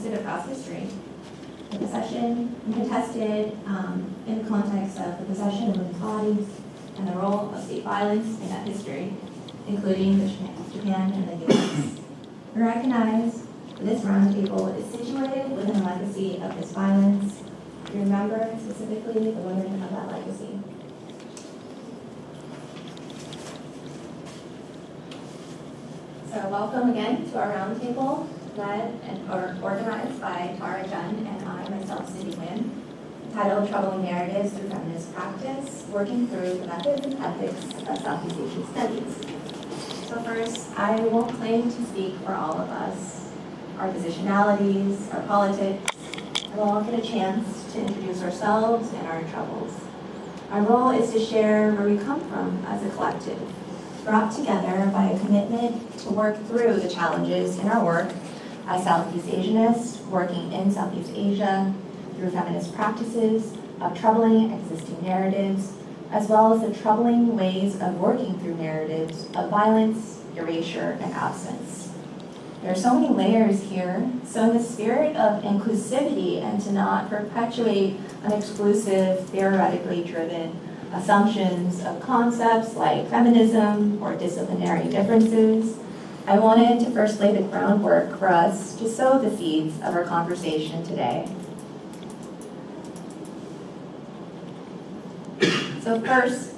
contested across history. The possession and contested in the context of the possession of women's bodies and the role of state violence in that history, including Japan and the US. We recognize that this roundtable is situated within a legacy of this violence. We remember specifically the women of that legacy. So welcome again to our roundtable, led or organized by Tran and I, myself, Nguyen, titled Troubling Narratives Through Feminist Practice, working through the methods and ethics of Southeast Asian studies. So first, I won't claim to speak for all of us, our positionalities, our politics, and we'll all get a chance to introduce ourselves and our troubles. Our role is to share where we come from as a collective, brought together by a commitment to work through the challenges in our work as Southeast Asianists working in Southeast Asia through feminist practices of troubling existing narratives, as well as the troubling ways of working through narratives of violence, erasure, and absence. There are so many layers here, so in the spirit of inclusivity and to not perpetuate an exclusive, theoretically driven assumptions of concepts like feminism or disciplinary differences, I wanted to first lay the groundwork for us to sow the seeds of our conversation today. So first,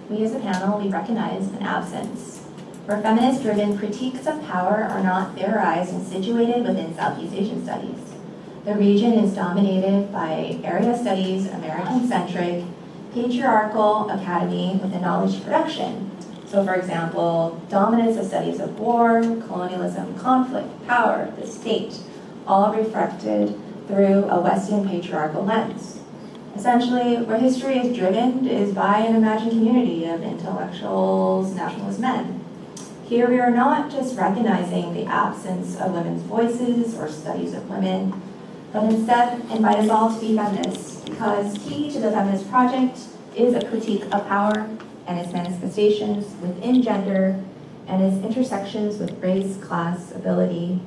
we as a panel, we recognize an absence, where feminist-driven critiques of power are not theorized and situated within Southeast Asian studies. The region is dominated by area studies, American-centric, patriarchal academy with a knowledge production. So for example, dominance of studies of war, colonialism, conflict, power, the state, all reflected through a Western patriarchal lens. Essentially, where history is driven is by an imagined community of intellectuals, nationalist men. Here we are not just recognizing the absence of women's voices or studies of women, but instead invite us all to be feminists, because key to the feminist project is a critique of power and its manifestations within gender and its intersections with race, class, ability,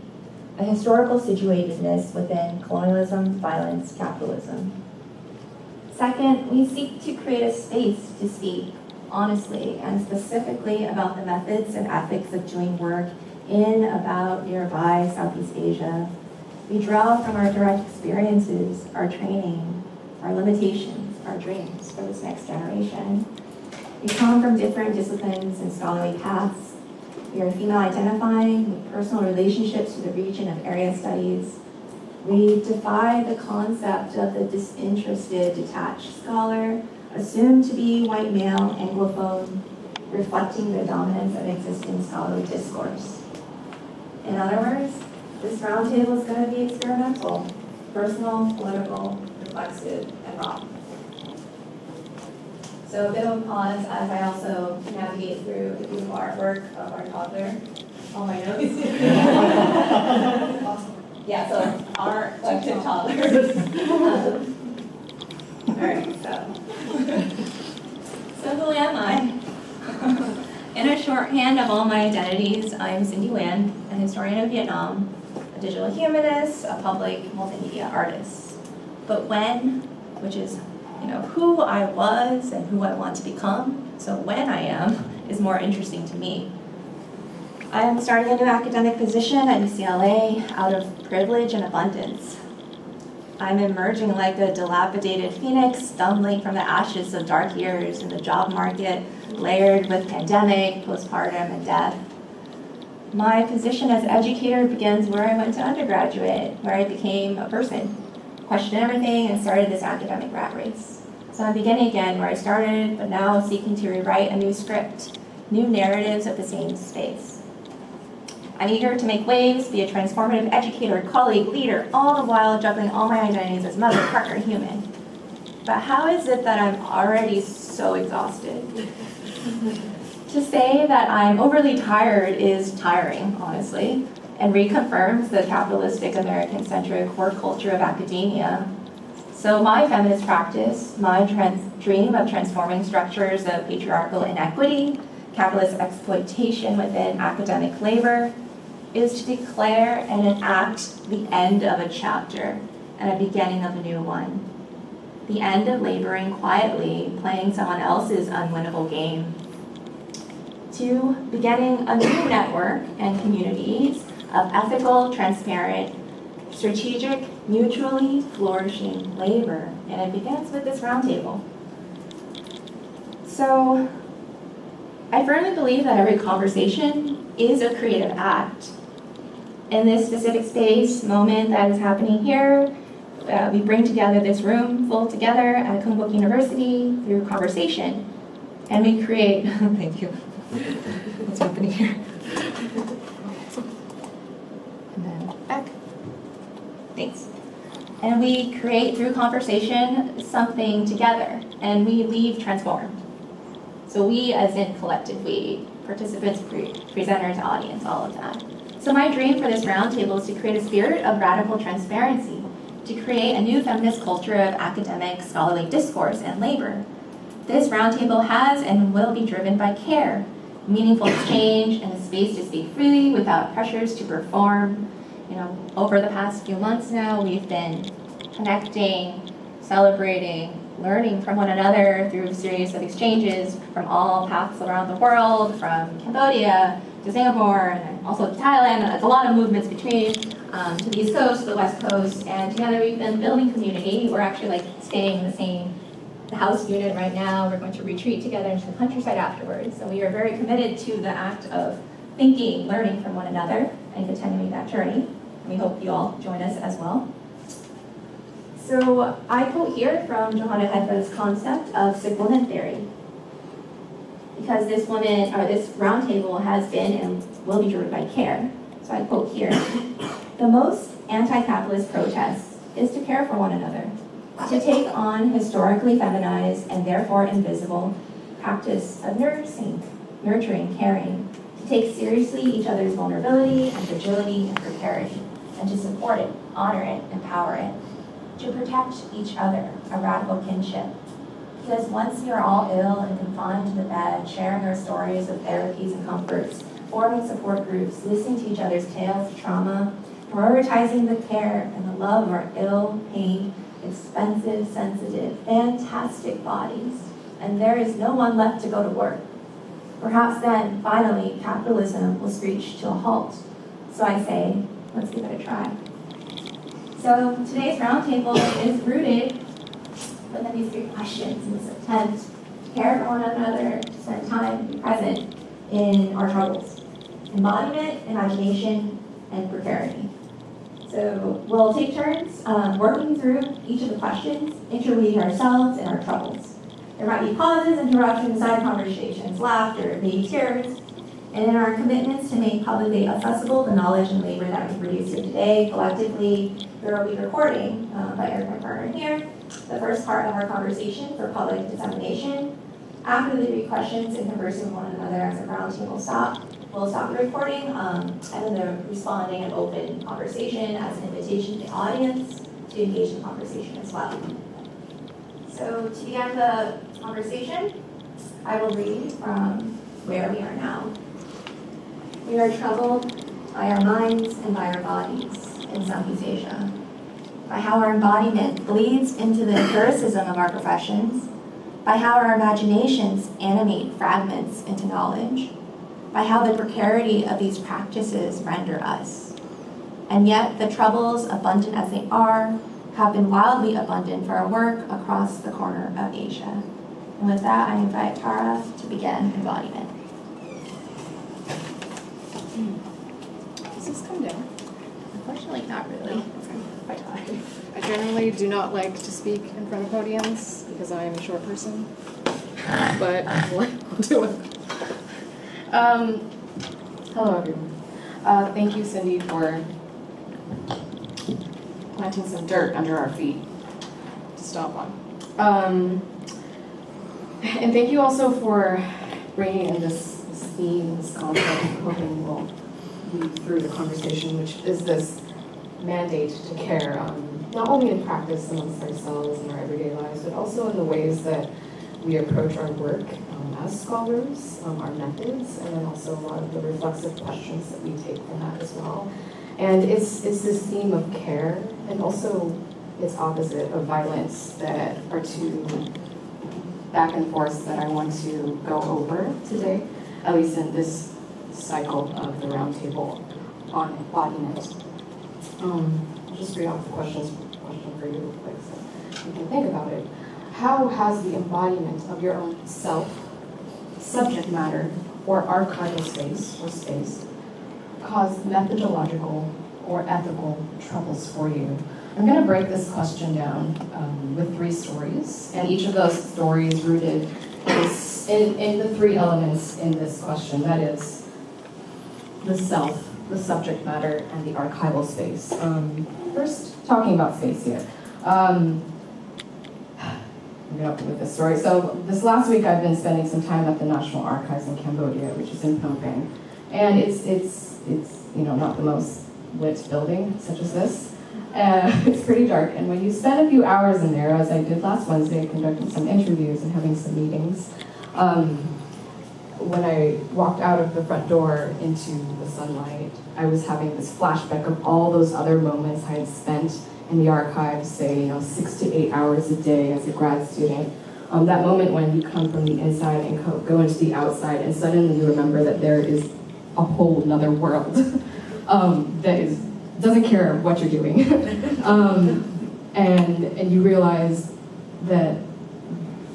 a historical situatedness within colonialism, violence, capitalism. Second, we seek to create a space to speak honestly and specifically about the methods and ethics of doing work in, about, nearby Southeast Asia. We draw from our direct experiences, our training, our limitations, our dreams for this next generation. We come from different disciplines and scholarly paths. We are female identifying with personal relationships to the region of area studies. We defy the concept of the disinterested, detached scholar, assumed to be white male, anglophone, reflecting the dominance of existing scholarly discourse. In other words, this roundtable is going to be experimental, personal, political, reflexive, and raw. So a bit of a pause as I also navigate through the beautiful artwork of our toddler. All my notes. Awesome. Yeah, so our collective toddlers. All right, so who am I? In a shorthand of all my identities, I'm Nguyen, a historian of Vietnam, a digital humanist, a public multimedia artist. But when, which is who I was and who I want to become, so when I am, is more interesting to me. I am starting a new academic position at UCLA out of privilege and abundance. I'm emerging like a dilapidated phoenix, stumbling from the ashes of dark years in the job market, layered with pandemic, postpartum, and death. My position as educator begins where I went to undergraduate, where I became a person, questioned everything, and started this academic rat race. So I'm beginning again where I started, but now seeking to rewrite a new script, new narratives of the same space. I'm eager to make waves, be a transformative educator, colleague, leader, all the while juggling all my identities as mother, partner, human. But how is it that I'm already so exhausted? To say that I'm overly tired is tiring, honestly, and reconfirms the capitalistic American-centric core culture of academia. So my feminist practice, my dream of transforming structures of patriarchal inequity, capitalist exploitation within academic labor, is to declare and enact the end of a chapter and a beginning of a new one. The end of laboring quietly, playing someone else's unwinnable game. 2, beginning a new network and communities of ethical, transparent, strategic, mutually flourishing labor. And it begins with this roundtable. So, I firmly believe that every conversation is a creative act. In this specific space, moment that is happening here, we bring together this room full together at Koongbok University through conversation. And we create, thank you. What's happening here? And then back. Thanks. And we create through conversation something together, and we leave transformed. So we, as in collective we, participants, presenters, audience, all of that. So my dream for this roundtable is to create a spirit of radical transparency, to create a new feminist culture of academic, scholarly discourse and labor. This roundtable has and will be driven by care, meaningful exchange, and a space to speak freely without pressures to perform. Over the past few months now, we've been connecting, celebrating, learning from one another through a series of exchanges from all paths around the world, from Cambodia to Singapore, and also to Thailand, and a lot of movements between, to the East Coast, to the West Coast, and together we've been building community. We're actually staying in the house unit right now. We're going to retreat together into the countryside afterwards. So we are very committed to the act of thinking, learning from one another, and continuing that journey. And we hope you all join us as well. So I quote here from Johanna Hedva's concept of sick woman theory. Because this roundtable has been and will be driven by care. So I quote here, the most anti-capitalist protest is to care for one another, to take on historically feminized and therefore invisible practice of nursing, nurturing, caring, to take seriously each other's vulnerability and fragility and precarity, and to support it, honor it, empower it, to protect each other, a radical kinship. Because once we are all ill and confined to the bed, sharing our stories of therapies and comforts, forming support groups, listening to each other's tales of trauma, prioritizing the care and the love of our ill, pain, expensive, sensitive, fantastic bodies, and there is no one left to go to work. Perhaps then, finally, capitalism will screech to a halt. So I say, let's give it a try. So today's roundtable is rooted within these 3 questions in this attempt to care for one another, to spend time, be present in our troubles. Embodiment, imagination, and precarity. So we'll take turns working through each of the questions, interweaving ourselves and our troubles. There might be pauses, interruptions, side conversations, laughter, maybe tears. And in our commitments to make publicly accessible the knowledge and labor that we produce here today, collectively, there will be recording by Eric, my partner here, the first part of our conversation for public dissemination. After the 3 questions and conversing with one another as a roundtable stop, we'll stop the recording and then the responding and open conversation as an invitation to the audience to engage in conversation as well. So to begin the conversation, I will read from Where We Are Now. We are troubled by our minds and by our bodies in Southeast Asia, by how our embodiment bleeds into the empiricism of our professions, by how our imaginations animate fragments into knowledge, by how the precarity of these practices render us. And yet, the troubles, abundant as they are, have been wildly abundant for our work across the corner of Asia. And with that, I invite Tara to begin embodiment. Does this come down? Unfortunately, not really. It's quite high. I generally do not like to speak in front of podiums because I am a short person, but I'll do it. Hello, everyone. Thank you, Cindy, for planting some dirt under our feet to stomp on. And thank you also for bringing in this theme, this concept, hoping will lead through the conversation, which is this mandate to care, not only in practice amongst ourselves in our everyday lives, but also in the ways that we approach our work as scholars, our methods, and then also a lot of the reflexive questions that we take from that as well. And it's this theme of care and also its opposite of violence that are two back and forths that I want to go over today, at least in this cycle of the roundtable on embodiment. I'll just read off the question for you real quick so you can think about it. How has the embodiment of your own self, subject matter, or archival space caused methodological or ethical troubles for you? I'm going to break this question down with 3 stories, and each of those stories rooted in the 3 elements in this question. That is the self, the subject matter, and the archival space. First, talking about space here. With this story. So this last week I've been spending some time at the National Archives in Cambodia, which is in Phnom Penh. And it's not the most lit building such as this. It's pretty dark, and when you spend a few hours in there, as I did last Wednesday, conducting some interviews and having some meetings, when I walked out of the front door into the sunlight, I was having this flashback of all those other moments I had spent in the archives, say, 6 to 8 hours a day as a grad student. That moment when you come from the inside and go into the outside, and suddenly you remember that there is a whole another world that doesn't care what you're doing. and you realize that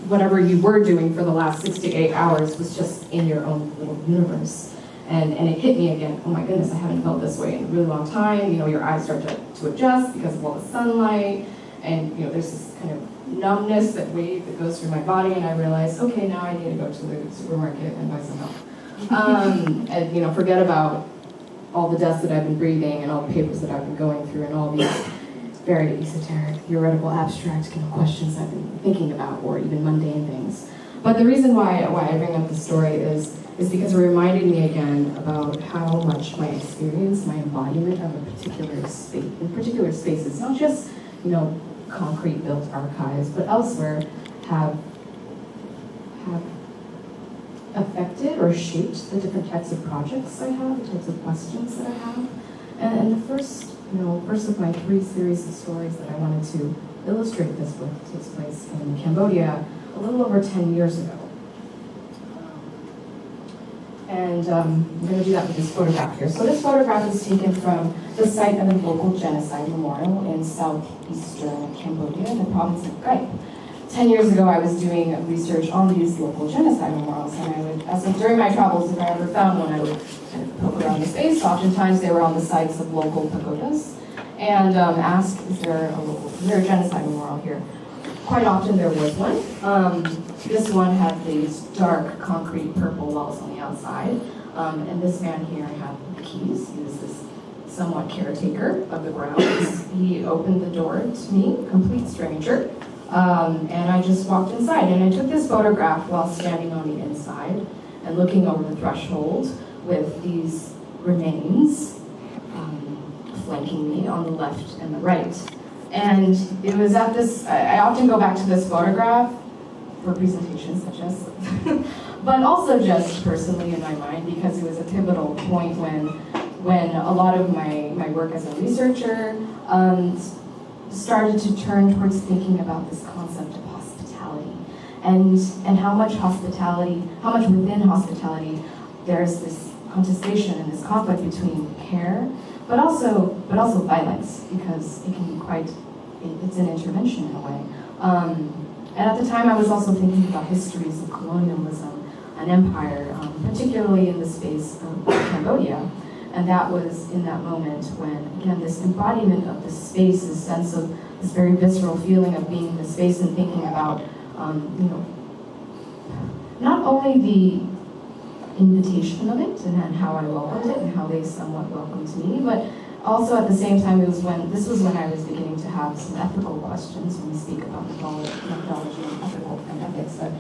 whatever you were doing for the last 6 to 8 hours was just in your own little universe. And it hit me again, oh my goodness, I haven't felt this way in a really long time. Your eyes start to adjust because of all the sunlight, and there's this kind of numbness, that wave that goes through my body, and I realize, okay, now I need to go to the supermarket and buy some milk. And forget about all the dust that I've been breathing and all the papers that I've been going through and all these very esoteric, theoretical, abstract questions I've been thinking about, or even mundane things. But the reason why I bring up this story is because it reminded me again about how much my experience, my embodiment of a particular space, in particular spaces, not just concrete built archives, but elsewhere, have affected or shaped the different types of projects I have, the types of questions that I have. And the first of my 3 series of stories that I wanted to illustrate this with takes place in Cambodia a little over 10 years ago. And I'm going to do that with this photograph here. So this photograph is taken from the site of a local genocide memorial in southeastern Cambodia in the province of Daegu. 10 years ago, I was doing research on these local genocide memorials, and I would, during my travels, if I ever found one, I would kind of poke around the space. Oftentimes, they were on the sites of local pagodas, and ask, is there a genocide memorial here? Quite often there was one. This one had these dark concrete purple walls on the outside. And this man here had the keys. He was this somewhat caretaker of the grounds. He opened the door to me, complete stranger. And I just walked inside. And I took this photograph while standing on the inside and looking over the threshold with these remains flanking me on the left and the right. And it was at this, I often go back to this photograph for presentations such as, but also just personally in my mind, because it was a pivotal point when a lot of my work as a researcher started to turn towards thinking about this concept of hospitality and how much within hospitality there's this contestation and this conflict between care, but also violence, because it can be it's an intervention in a way. And at the time I was also thinking about histories of colonialism and empire, particularly in the space of Cambodia. And that was in that moment when, again, this embodiment of the space, this sense of this very visceral feeling of being in the space and thinking about, not only the invitation of it and how I welcomed it and how they somewhat welcomed me, but also at the same time this was when I was beginning to have some ethical questions when we speak about methodology and ethical and ethics, but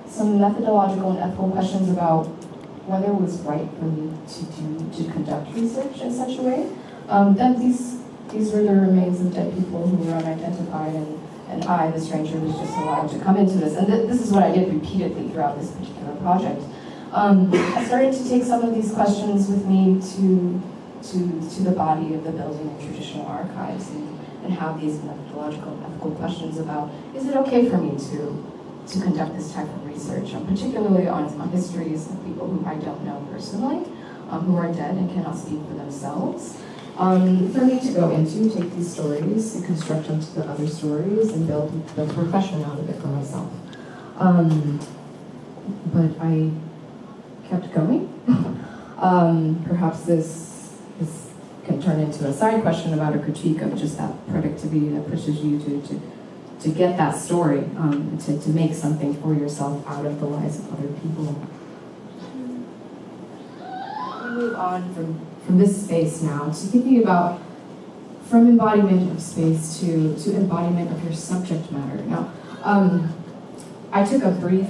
some methodological and ethical questions about whether it was right for me to conduct research in such a way. That these were the remains of dead people who were unidentified, and I, the stranger, was just allowed to come into this. And this is what I did repeatedly throughout this particular project. I started to take some of these questions with me to the body of the building and traditional archives and have these methodological, ethical questions about, is it okay for me to conduct this type of research, particularly on histories of people who I don't know personally, who are dead and cannot speak for themselves. For me to go into, take these stories and construct them to the other stories and build a profession out of it for myself. But I kept going. Perhaps this can turn into a side question about a critique of just that productivity that pushes you to get that story, to make something for yourself out of the lives of other people. We move on from this space now to thinking about from embodiment of space to embodiment of your subject matter. Now, I took a brief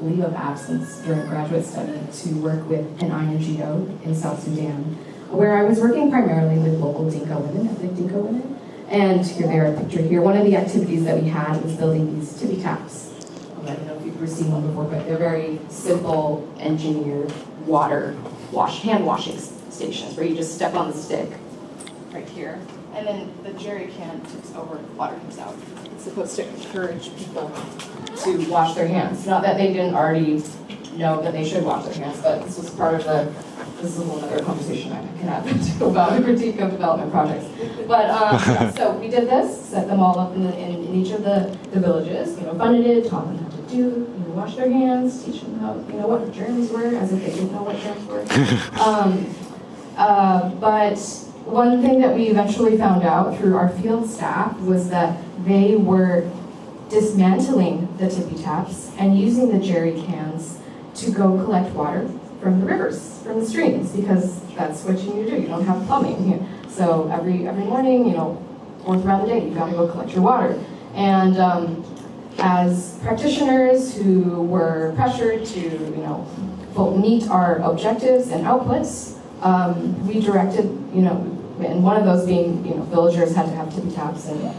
leave of absence during graduate study to work with an INGO in South Sudan, where I was working primarily with local Dinka women, ethnic Dinka women. And here they are pictured here. One of the activities that we had was building these tippy taps. I don't know if you've ever seen one before, but they're very simple, engineered hand washing stations where you just step on the stick right here. And then the jerry can tips over and water comes out. It's supposed to encourage people to wash their hands. Not that they didn't already know that they should wash their hands, but this was part of this is a whole other conversation I can have about the critique of development projects. But so we did this, set them all up in each of the villages, funded it, taught them how to do, wash their hands, teach them how, what germs were, as if they didn't know what germs were. But one thing that we eventually found out through our field staff was that they were dismantling the tippy taps and using the jerry cans to go collect water from the rivers, from the streams, because that's what you need to do. You don't have plumbing here. So every morning, or throughout the day, you've got to go collect your water. And as practitioners who were pressured to, meet our objectives and outputs, we directed, and one of those being, villagers had to have tippy taps and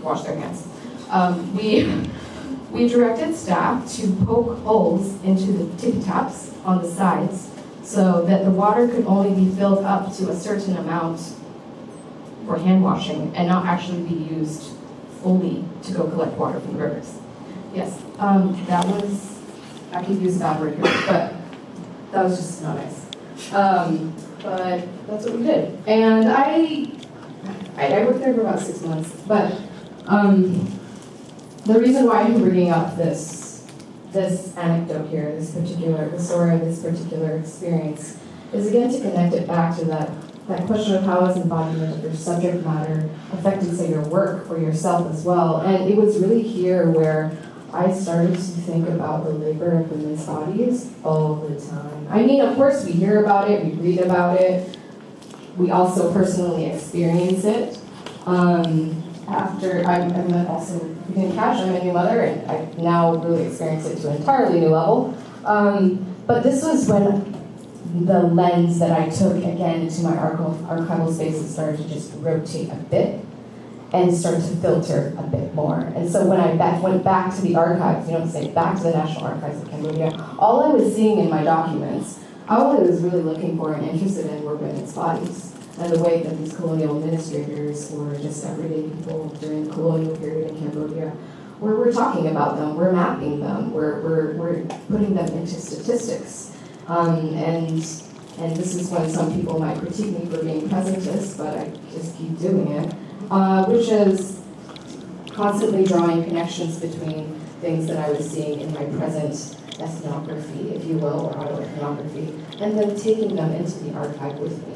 wash their hands. We directed staff to poke holes into the tippy taps on the sides so that the water could only be filled up to a certain amount for hand washing and not actually be used fully to go collect water from the rivers. Yes, I could use a bad word here, but that was just not nice. But that's what we did. And I worked there for about 6 months, but the reason why I'm bringing up this anecdote here, the story of this particular experience, is again to connect it back to that question of how is embodiment of your subject matter affecting, say, your work or yourself as well. And it was really here where I started to think about the labor of women's bodies all the time. I mean, of course, we hear about it, we read about it, we also personally experience it. After I'm also, you can catch, I'm a new mother, and I now really experience it to an entirely new level. But this was when the lens that I took again into my archival spaces started to just rotate a bit and started to filter a bit more. And so when I went back to the archives, back to the National Archives of Cambodia, all I was seeing in my documents, all I was really looking for and interested in were women's bodies. And the way that these colonial administrators or just everyday people during the colonial period in Cambodia, we're talking about them, we're mapping them, we're putting them into statistics. And this is when some people might critique me for being presentist, but I just keep doing it, which is constantly drawing connections between things that I was seeing in my present ethnography, if you will, or autoethnography, and then taking them into the archive with me.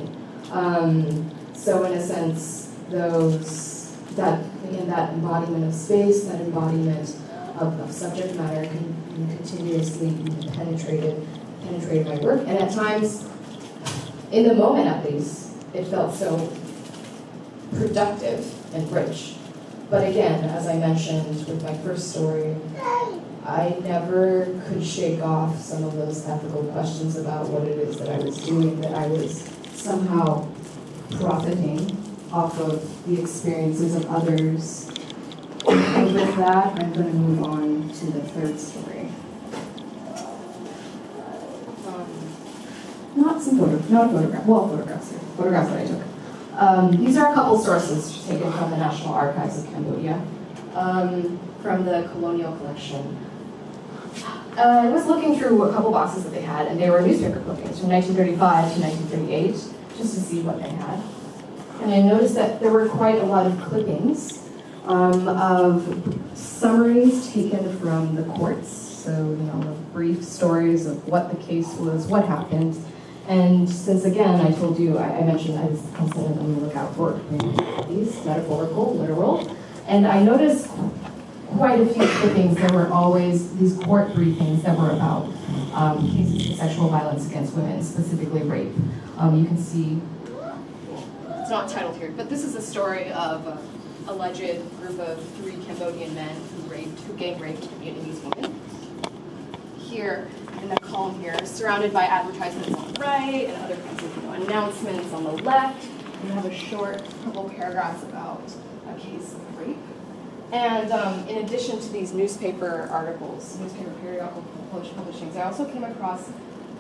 So in a sense, that embodiment of space, that embodiment of subject matter can continuously be penetrated my work. And at times, in the moment at least, it felt so productive and rich. But again, as I mentioned with my first story, I never could shake off some of those ethical questions about what it is that I was doing, that I was somehow profiting off of the experiences of others over with that, I'm going to move on to the third story. Not a photograph, well, photographs here. Photographs that I took. These are a couple sources taken from the National Archives of Cambodia, from the colonial collection. I was looking through a couple boxes that they had, and they were newspaper clippings from 1935 to 1938, just to see what they had. And I noticed that there were quite a lot of clippings of summaries taken from the courts. So, the brief stories of what the case was, what happened. And since, again, I told you, I mentioned I was constantly on the lookout for these, metaphorical, literal. And I noticed quite a few clippings. There were always these court briefings that were about cases of sexual violence against women, specifically rape. You can see, it's not titled here, but this is a story of an alleged group of 3 Cambodian men who gang raped Vietnamese women. Here, in the column here, surrounded by advertisements on the right and other kinds of announcements on the left. We have a short couple paragraphs about a case of rape. And in addition to these newspaper articles, newspaper periodical publishings, I also came across,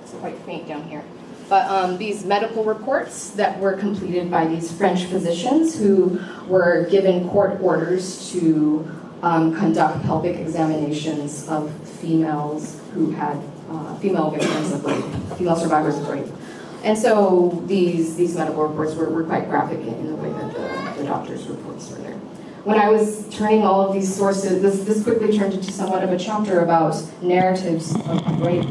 it's quite faint down here, but these medical reports that were completed by these French physicians who were given court orders to conduct pelvic examinations of females who had female victims of rape, female survivors of rape. And so these medical reports were quite graphic in the way that the doctors' reports were there. When I was turning all of these sources, this quickly turned into somewhat of a chapter about narratives of rape.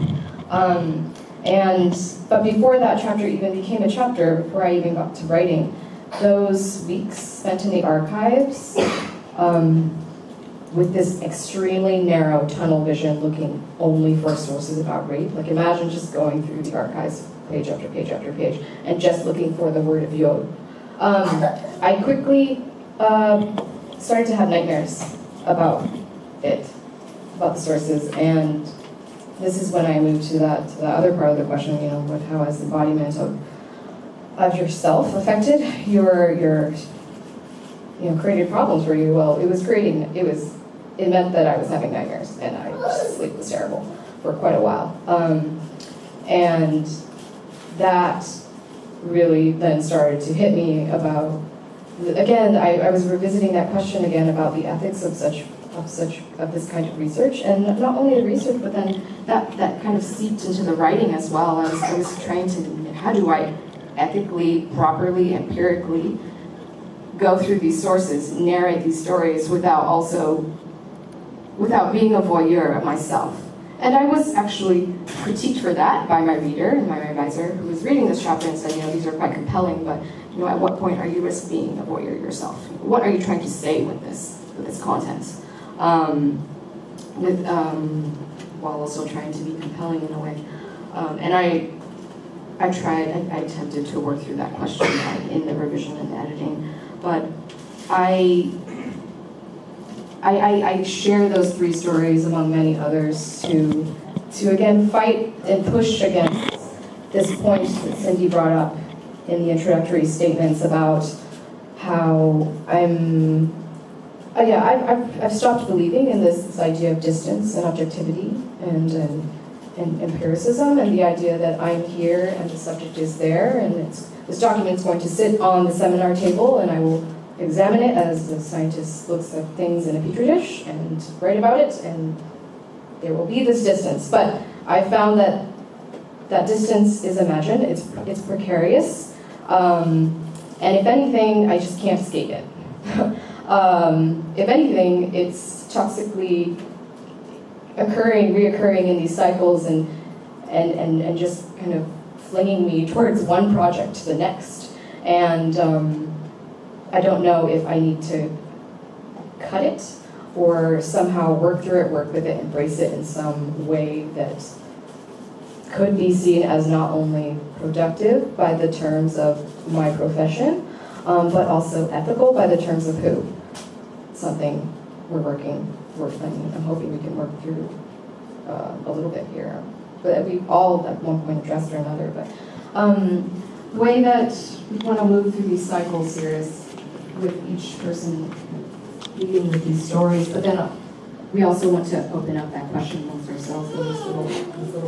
But before that chapter even became a chapter, before I even got to writing, those weeks spent in the archives with this extremely narrow tunnel vision looking only for sources about rape. Like imagine just going through the archives page after page after page and just looking for the word viol. I quickly started to have nightmares about it, about the sources, and this is when I moved to the other part of the question, how has embodiment of yourself affected your created problems for you? Well, it meant that I was having nightmares, and sleep was terrible for quite a while. And that really then started to hit me about, again, I was revisiting that question again about the ethics of this kind of research, and not only the research, but then that kind of seeped into the writing as well. I was trying to, how do I ethically, properly, empirically go through these sources, narrate these stories without being a voyeur of myself. And I was actually critiqued for that by my reader and my advisor, who was reading this chapter and said, these are quite compelling, but at what point are you risk being a voyeur yourself? What are you trying to say with this content? While also trying to be compelling in a way. And I attempted to work through that question in the revision and the editing, but I share those 3 stories among many others to again fight and push against this point that Cindy brought up in the introductory statements about how I've stopped believing in this idea of distance and objectivity and empiricism, and the idea that I'm here and the subject is there, and this document's going to sit on the seminar table, and I will examine it as the scientist looks at things in a petri dish and write about it, and there will be this distance. But I found that distance is imagined, it's precarious, and if anything, I just can't escape it. If anything, it's toxically reoccurring in these cycles and just kind of flinging me towards one project to the next. And I don't know if I need to cut it or somehow work through it, work with it, embrace it in some way that could be seen as not only productive by the terms of my profession, but also ethical by the terms of who. Something I'm hoping we can work through a little bit here. But we all at one point addressed or another. But the way that we want to move through these cycles here is with each person leading with these stories. But then we also want to open up that question amongst ourselves in these little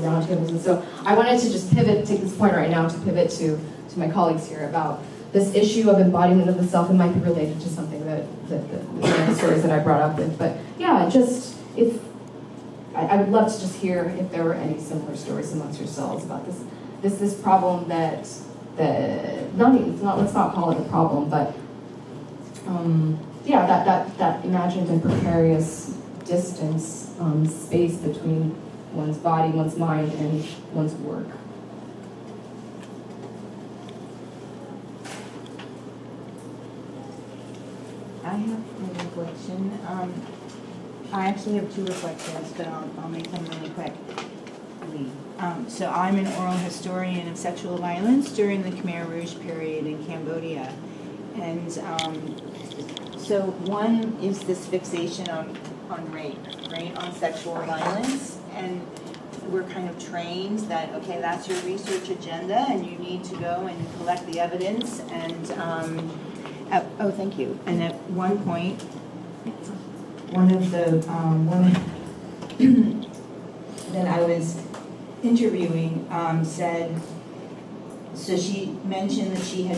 roundtables. And so I wanted to just take this point right now to pivot to my colleagues here about this issue of embodiment of the self. It might be related to something that the stories that I brought up with. But yeah, just if I would love to just hear if there were any similar stories amongst yourselves about this problem let's not call it a problem, but that imagined and precarious distance, space between one's body, one's mind, and one's work. I have a reflection. I actually have two reflections, but I'll make them really quick. So I'm an oral historian of sexual violence during the Khmer Rouge period in Cambodia. And so one is this fixation on rape, right, on sexual violence. And we're kind of trained that, okay, that's your research agenda and you need to go and collect the evidence. And, oh, thank you. And at one point, one of the women that I was interviewing said, so she mentioned that she had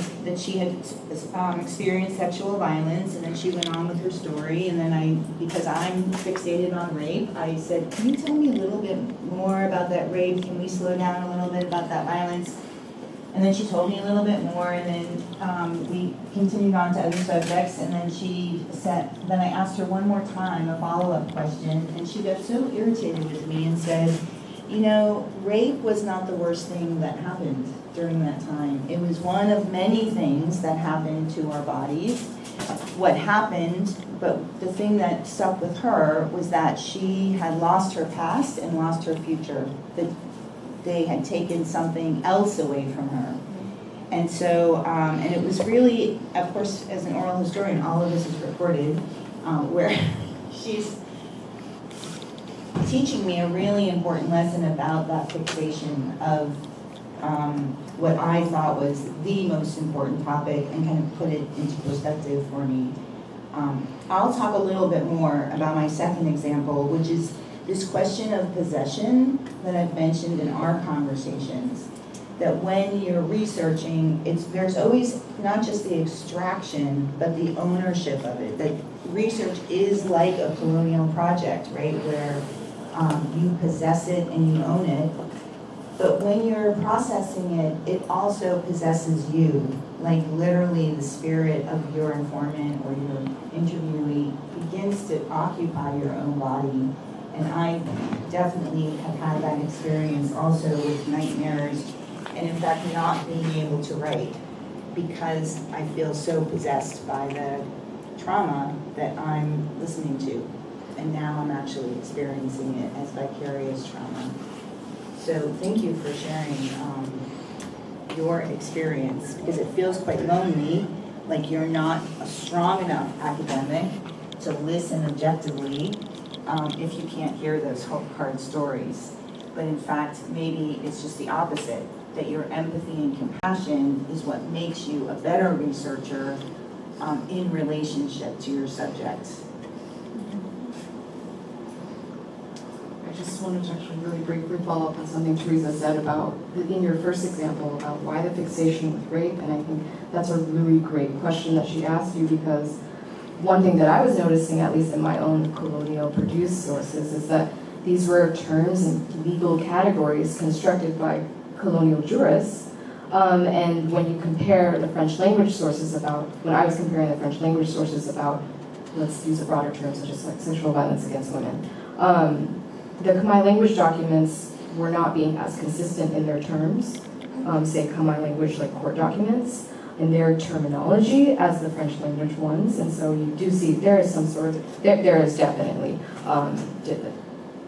experienced sexual violence, and then she went on with her story. And then because I'm fixated on rape, I said, "Can you tell me a little bit more about that rape? Can we slow down a little bit about that violence?" And then she told me a little bit more, and then we continued on to other subjects. And then she said, then I asked her one more time a follow-up question, and she got so irritated with me and said, "You know, rape was not the worst thing that happened during that time. It was one of many things that happened to our bodies. What happened, but the thing that stuck with her was that she had lost her past and lost her future. That they had taken something else away from her." And so, and it was really, of course, as an oral historian, all of this is recorded, where she's teaching me a really important lesson about that fixation of what I thought was the most important topic, and kind of put it into perspective for me. I'll talk a little bit more about my second example, which is this question of possession that I've mentioned in our conversations. That when you're researching, there's always not just the extraction, but the ownership of it. That research is like a colonial project, right, where you possess it and you own it. But when you're processing it, it also possesses you. Like literally the spirit of your informant or your interviewee begins to occupy your own body. And I definitely have had that experience also with nightmares, and in fact not being able to write because I feel so possessed by the trauma that I'm listening to. And now I'm actually experiencing it as vicarious trauma. So thank you for sharing your experience, because it feels quite lonely, like you're not a strong enough academic to listen objectively if you can't hear those hard stories. But in fact, maybe it's just the opposite, that your empathy and compassion is what makes you a better researcher in relationship to your subject. I just wanted to actually really briefly follow up on something Theresa said about, in your first example, about why the fixation with rape. And I think that's a really great question that she asked you, because one thing that I was noticing, at least in my own colonial produced sources, is that these were terms and legal categories constructed by colonial jurists. And when you compare the French language sources when I was comparing the French language sources about, let's use a broader term such as like sexual violence against women, the Khmer language documents were not being as consistent in their terms, say Khmer language like court documents, in their terminology as the French language ones. And so you do see there is some sort of, there is definitely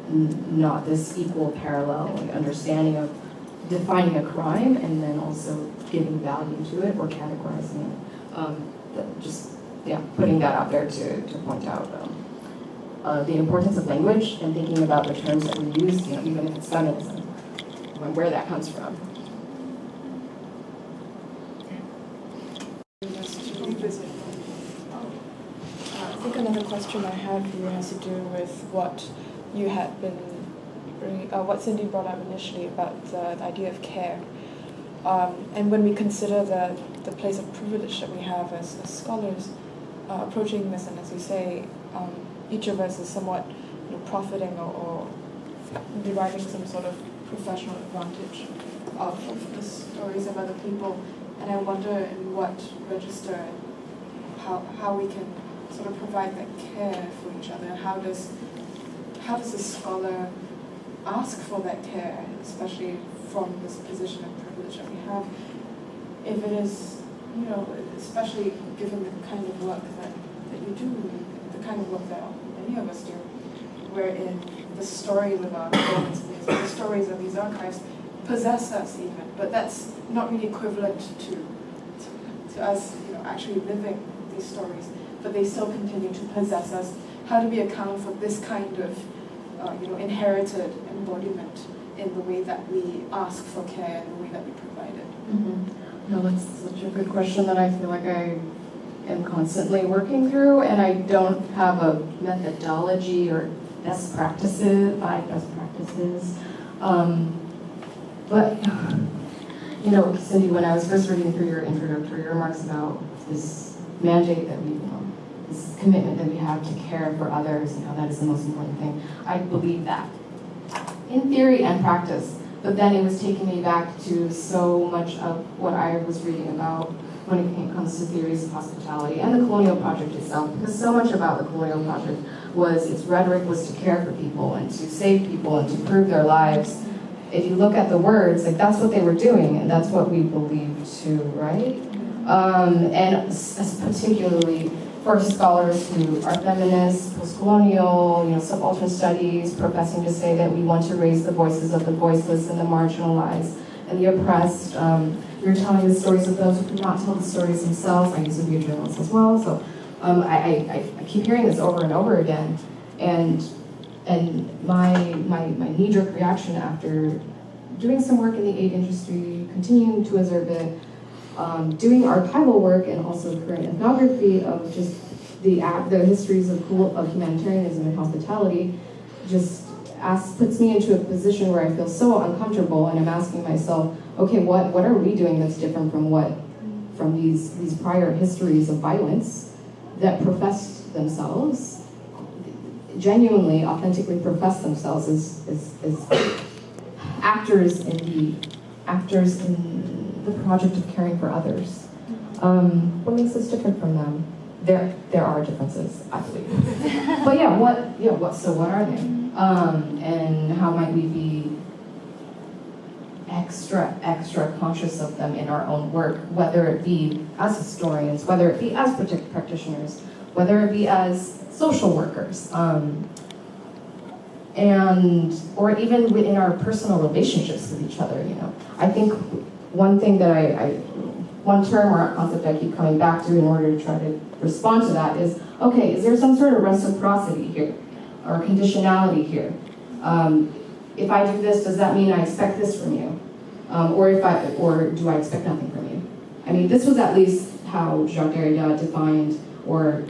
not this equal parallel like, understanding of defining a crime and then also giving value to it or categorizing it. Putting that out there to point out the importance of language and thinking about the terms that we use, even if it's feminism, and where that comes from. I think think another question I have for you has to do with what you had been, what Cindy brought up initially about the idea of care. And when we consider the place of privilege that we have as scholars approaching this, and as you say, each of us is somewhat profiting or deriving some sort of professional advantage of the stories of other people. And I wonder in what register and how we can sort of provide that care for each other. How does a scholar ask for that care, especially from this position of privilege that we have, if it is, especially given the kind of work that you do, the kind of work that many of us do, wherein the stories of our poems, the stories of these archives possess us even, but that's not really equivalent to us, actually living these stories, but they still continue to possess us. How do we account for this kind of, inherited embodiment in the way that we ask for care and the way that we provide it? Mm-hmm. No, that's such a good question that I feel like I am constantly working through, and I don't have a methodology or best practices. But, Cindy, when I was first reading through your introductory remarks about this mandate that we, this commitment that we have to care for others, that is the most important thing, I believe that in theory and practice. But then it was taking me back to so much of what I was reading about when it comes to theories of hospitality and the colonial project itself, because so much about the colonial project was, its rhetoric was to care for people and to save people and to improve their lives. If you look at the words, that's what they were doing, and that's what we believe too, right? And particularly for scholars who are feminists, post-colonial, subaltern studies, professing to say that we want to raise the voices of the voiceless and the marginalized and the oppressed. We're telling the stories of those who could not tell the stories themselves. I used to be a journalist as well, so I keep hearing this over and over again. And my knee-jerk reaction after doing some work in the aid industry, continuing to observe it, doing archival work and also current ethnography of just the histories of humanitarianism and hospitality, just puts me into a position where I feel so uncomfortable, and I'm asking myself, okay, what are we doing that's different from these prior histories of violence that profess themselves, genuinely, authentically profess themselves as actors in the project of caring for others. What makes us different from them? There are differences, I believe. But what are they? And how might we be extra conscious of them in our own work, whether it be as historians, whether it be as practitioners, whether it be as social workers, or even within our personal relationships with each other. I think one thing that one term or a concept I keep coming back to in order to try to respond to that is, okay, is there some sort of reciprocity here or conditionality here? If I do this, does that mean I expect this from you? Or do I expect nothing from you? I mean, this was at least how Jacques Derrida defined or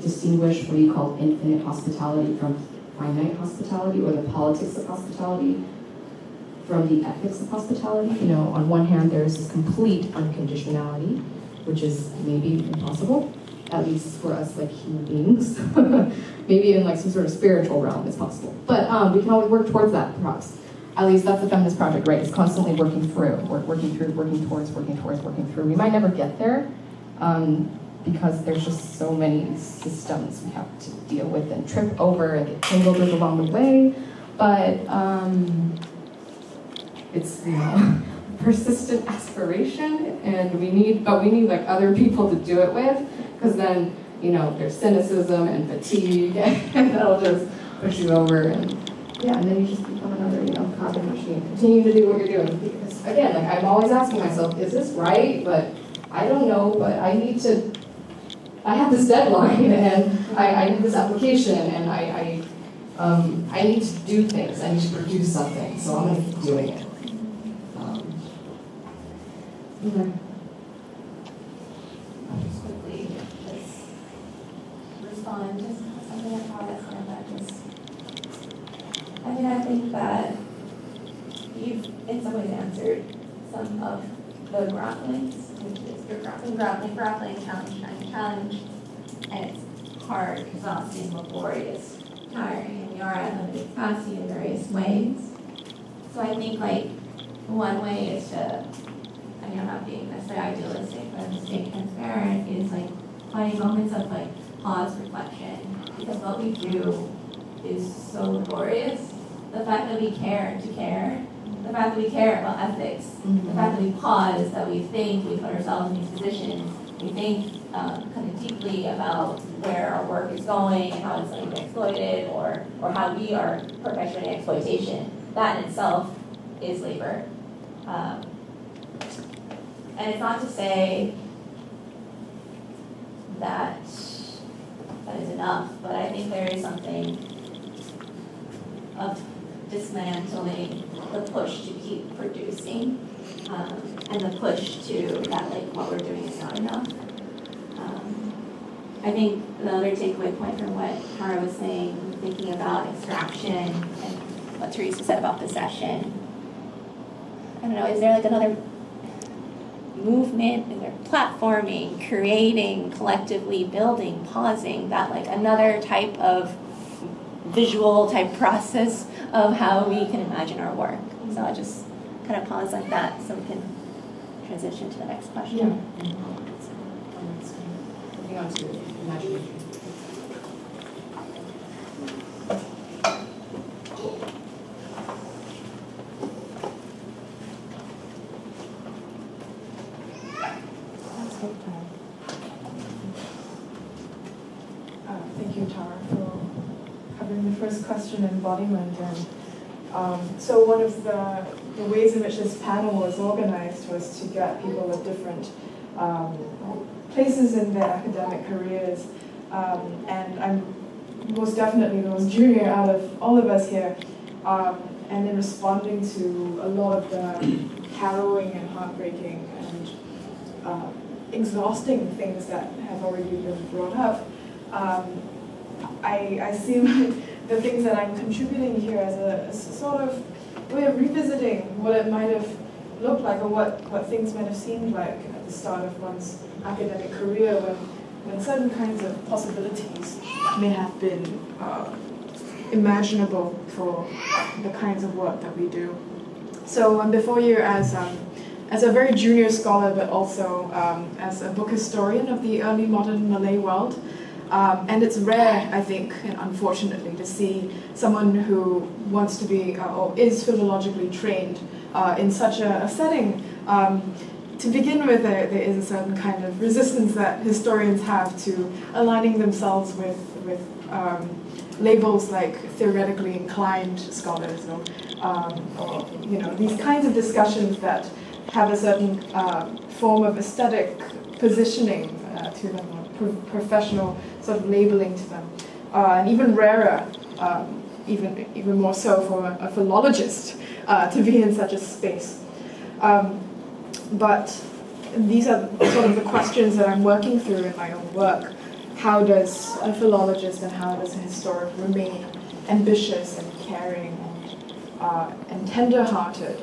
distinguished what he called infinite hospitality from finite hospitality, or the politics of hospitality from the ethics of hospitality. On one hand, there's this complete unconditionality, which is maybe impossible, at least for us like human beings. Maybe in some sort of spiritual realm it's possible. But we can always work towards that, perhaps. At least that's the feminist project, right? It's constantly working through, working through. We might never get there, because there's just so many systems we have to deal with and trip over and get tangled with along the way. But it's persistent aspiration, and we need other people to do it with, because then there's cynicism and fatigue, and that'll just push you over, and then you just become another copy machine. Continue to do what you're doing, because again, I'm always asking myself, is this right? But I don't know, but I have this deadline, and I need this application, and I need to do things. I need to produce something, so I'm going to keep doing it. Just quickly, respond, just something I thought of that just, I think that you've in some ways answered some of the grapplings, which is you're grappling, challenge, and it's hard, exhausting, laborious, tiring, and we are at limited capacity in various ways. So I think one way is to, I'm not being necessarily idealistic, but I'm just being transparent, is finding moments of pause, reflection, because what we do is so laborious. The fact that we care to care, the fact that we care about ethics, the fact that we pause, that we think, we put ourselves in these positions, we think kind of deeply about where our work is going and how it's being exploited, or how we are perpetuating exploitation. That in itself is labor. And it's not to say that is enough, but I think there is something of dismantling the push to keep producing, and the push to that what we're doing is not enough. I think the other takeaway point from what Tara was saying, thinking about extraction and what Theresa said about possession, I don't know, is there another movement, is there platforming, creating, collectively building, pausing, that another type of visual type process of how we can imagine our work? So I'll just kind of pause like that so we can transition to the next question. Yeah. Moving on to imagination. Thank you, Tara, for covering the first question, embodiment. And so one of the ways in which this panel was organized was to get people at different places in their academic careers. And I'm most definitely the most junior out of all of us here. And in responding to a lot of the harrowing and heartbreaking and exhausting things that have already been brought up, I see the things that I'm contributing here as a sort of way of revisiting what it might have looked like, or what things might have seemed like at the start of one's academic career, when certain kinds of possibilities may have been imaginable for the kinds of work that we do. So I'm before you as a very junior scholar, but also as a book historian of the early modern Malay world. And it's rare, I think, and unfortunately, to see someone who wants to be or is philologically trained in such a setting. To begin with, there is a certain kind of resistance that historians have to aligning themselves with labels like theoretically inclined scholars, or these kinds of discussions that have a certain form of aesthetic positioning to them, or professional sort of labeling to them, and even rarer, even more so for a philologist to be in such a space. But these are sort of the questions that I'm working through in my own work. How does a philologist and how does a historian remain ambitious and caring and tender-hearted,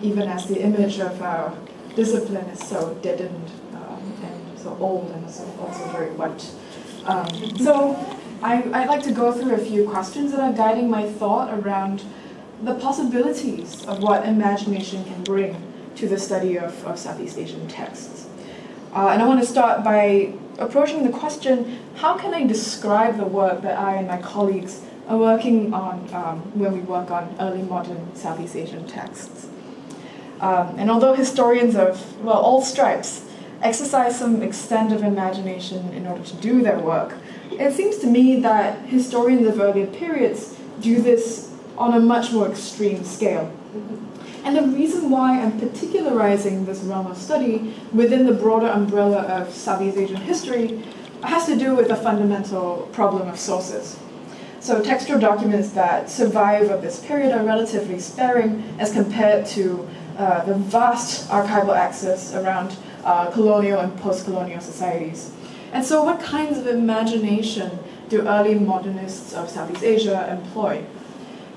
even as the image of our discipline is so deadened and so old and so also very white. So I'd like to go through a few questions that are guiding my thought around the possibilities of what imagination can bring to the study of Southeast Asian texts. And I want to start by approaching the question, how can I describe the work that I and my colleagues are working on when we work on early modern Southeast Asian texts? And although historians of, all stripes exercise some extent of imagination in order to do their work, it seems to me that historians of earlier periods do this on a much more extreme scale. And the reason why I'm particularizing this realm of study within the broader umbrella of Southeast Asian history has to do with a fundamental problem of sources. So textual documents that survive of this period are relatively sparing as compared to the vast archival access around colonial and post-colonial societies. And so what kinds of imagination do early modernists of Southeast Asia employ?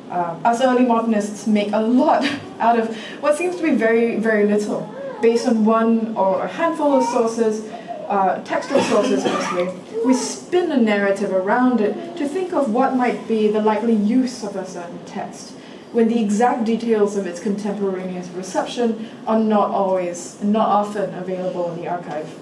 Us early modernists make a lot out of what seems to be very, very little, based on one or a handful of sources, textual sources mostly. We spin a narrative around it to think of what might be the likely use of a certain text, when the exact details of its contemporaneous reception are not often available in the archive.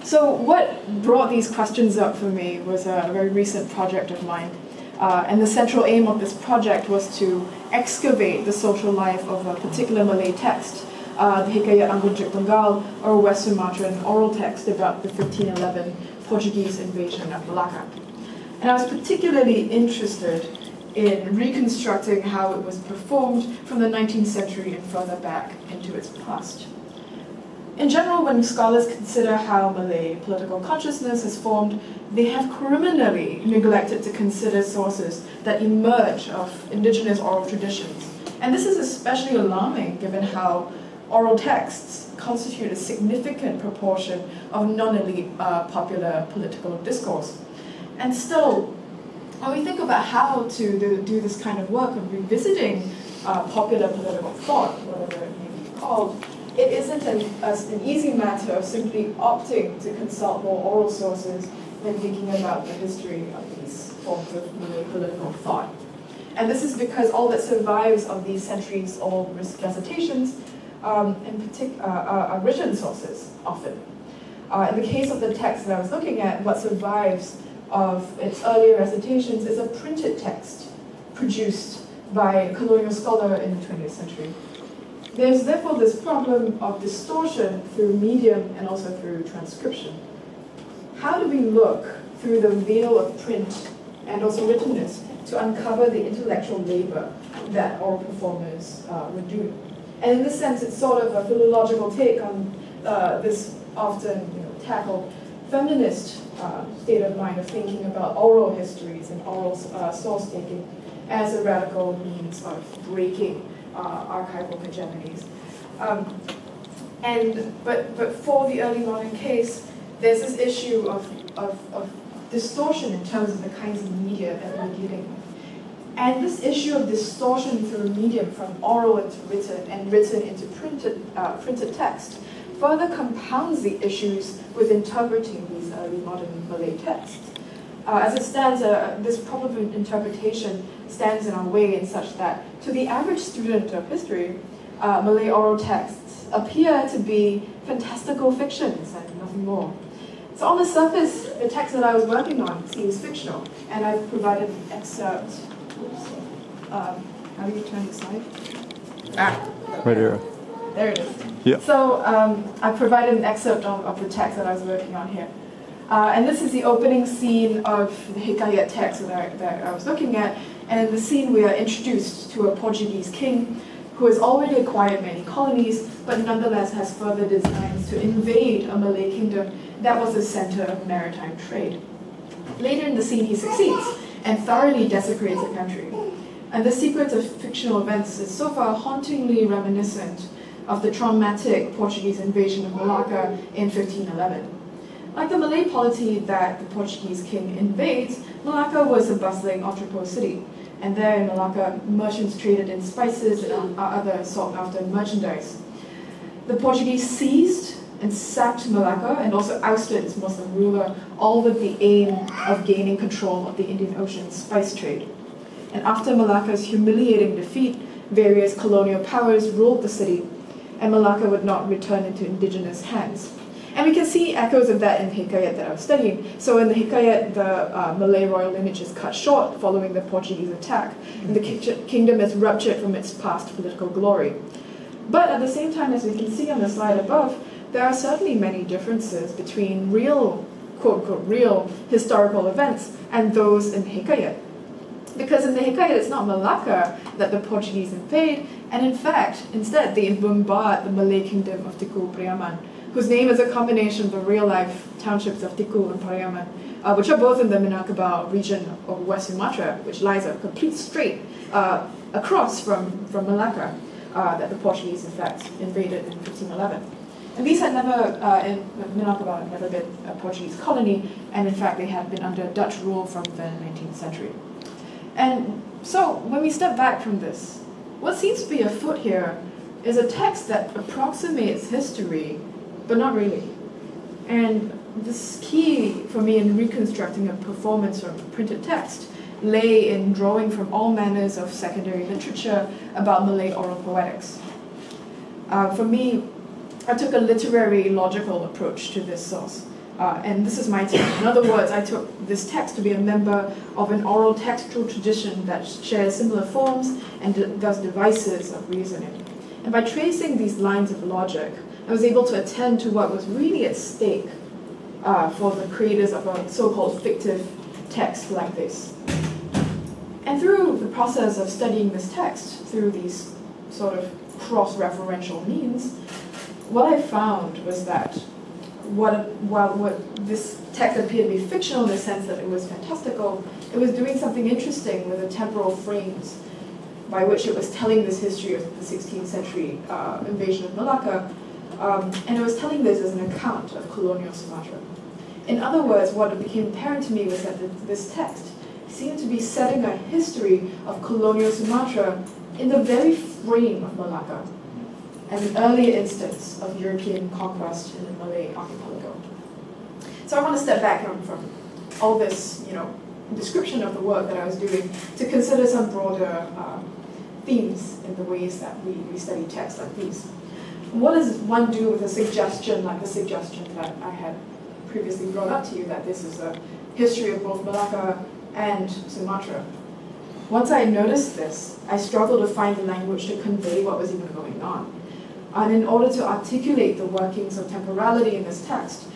So what brought these questions up for me was a very recent project of mine. And the central aim of this project was to excavate the social life of a particular Malay text, the Hikayat Anggunjik Bengal, or West Sumatran oral text about the 1511 Portuguese invasion of Malacca. And I was particularly interested in reconstructing how it was performed from the 19th century and further back into its past. In general, when scholars consider how Malay political consciousness is formed, they have criminally neglected to consider sources that emerge of indigenous oral traditions. And this is especially alarming given how oral texts constitute a significant proportion of non-elite popular political discourse. And still, when we think about how to do this kind of work of revisiting popular political thought, whatever it may be called, it isn't an easy matter of simply opting to consult more oral sources when thinking about the history of these forms of Malay political thought. And this is because all that survives of these centuries-old recitations are written sources, often. In the case of the text that I was looking at, what survives of its earlier recitations is a printed text produced by a colonial scholar in the 20th century. There's therefore this problem of distortion through medium and also through transcription. How do we look through the veil of print and also writtenness to uncover the intellectual labor that oral performers would do? And in this sense, it's sort of a philological take on this often tackled feminist state of mind of thinking about oral histories and oral source-taking as a radical means of breaking archival hegemonies. But for the early modern case, there's this issue of distortion in terms of the kinds of media that we're dealing with. And this issue of distortion through medium from oral into written and written into printed text further compounds the issues with interpreting these early modern Malay texts. As it stands, this problem of interpretation stands in our way in such that, to the average student of history, Malay oral texts appear to be fantastical fictions and nothing more. So on the surface, the text that I was working on seems fictional, and I've provided an excerpt. How do you turn the slide? Right here. There it is. Yeah. So I provided an excerpt of the text that I was working on here. And this is the opening scene of the Hikayat text that I was looking at. And in the scene, we are introduced to a Portuguese king who has already acquired many colonies, but nonetheless has further designs to invade a Malay kingdom that was the center of maritime trade. Later in the scene, he succeeds and thoroughly desecrates the country. And the sequence of fictional events is so far hauntingly reminiscent of the traumatic Portuguese invasion of Malacca in 1511. Like the Malay polity that the Portuguese king invades, Malacca was a bustling entrepot city. And there in Malacca, merchants traded in spices and other sought-after merchandise. The Portuguese seized and sacked Malacca and also ousted its Muslim ruler, all with the aim of gaining control of the Indian Ocean spice trade. And after Malacca's humiliating defeat, various colonial powers ruled the city, and Malacca would not return into indigenous hands. And we can see echoes of that in the Hikayat that I was studying. So in the Hikayat, the Malay royal lineage is cut short following the Portuguese attack, and the kingdom is ruptured from its past political glory. But at the same time, as we can see on the slide above, there are certainly many differences between real, quote-unquote, real historical events and those in the Hikayat. Because in the Hikayat, it's not Malacca that the Portuguese invade, and in fact, instead, they bombard the Malay kingdom of Daegu Priaman, whose name is a combination of the real-life townships of Daegu and Pariaman, which are both in the Minangkabau region of West Sumatra, which lies a complete strait across from Malacca that the Portuguese, in fact, invaded in 1511. And these had never, in Minangkabau had never been a Portuguese colony, and in fact they had been under Dutch rule from the 19th century. And so when we step back from this, what seems to be afoot here is a text that approximates history, but not really. And this key for me in reconstructing a performance from printed text lay in drawing from all manners of secondary literature about Malay oral poetics. For me, I took a literary logical approach to this source. And this is my take. In other words, I took this text to be a member of an oral textual tradition that shares similar forms and thus devices of reasoning. And by tracing these lines of logic, I was able to attend to what was really at stake for the creators of a so-called fictive text like this. And through the process of studying this text, through these sort of cross-referential means, what I found was that while this text appeared to be fictional in the sense that it was fantastical, it was doing something interesting with the temporal frames by which it was telling this history of the 16th century invasion of Malacca, and it was telling this as an account of colonial Sumatra. In other words, what became apparent to me was that this text seemed to be setting a history of colonial Sumatra in the very frame of Malacca, and an earlier instance of European conquest in the Malay archipelago. So I want to step back from all this, description of the work that I was doing to consider some broader themes in the ways that we study texts like these. What does one do with a suggestion like the suggestion that I had previously brought up to you, that this is a history of both Malacca and Sumatra? Once I noticed this, I struggled to find the language to convey what was even going on. And in order to articulate the workings of temporality in this text,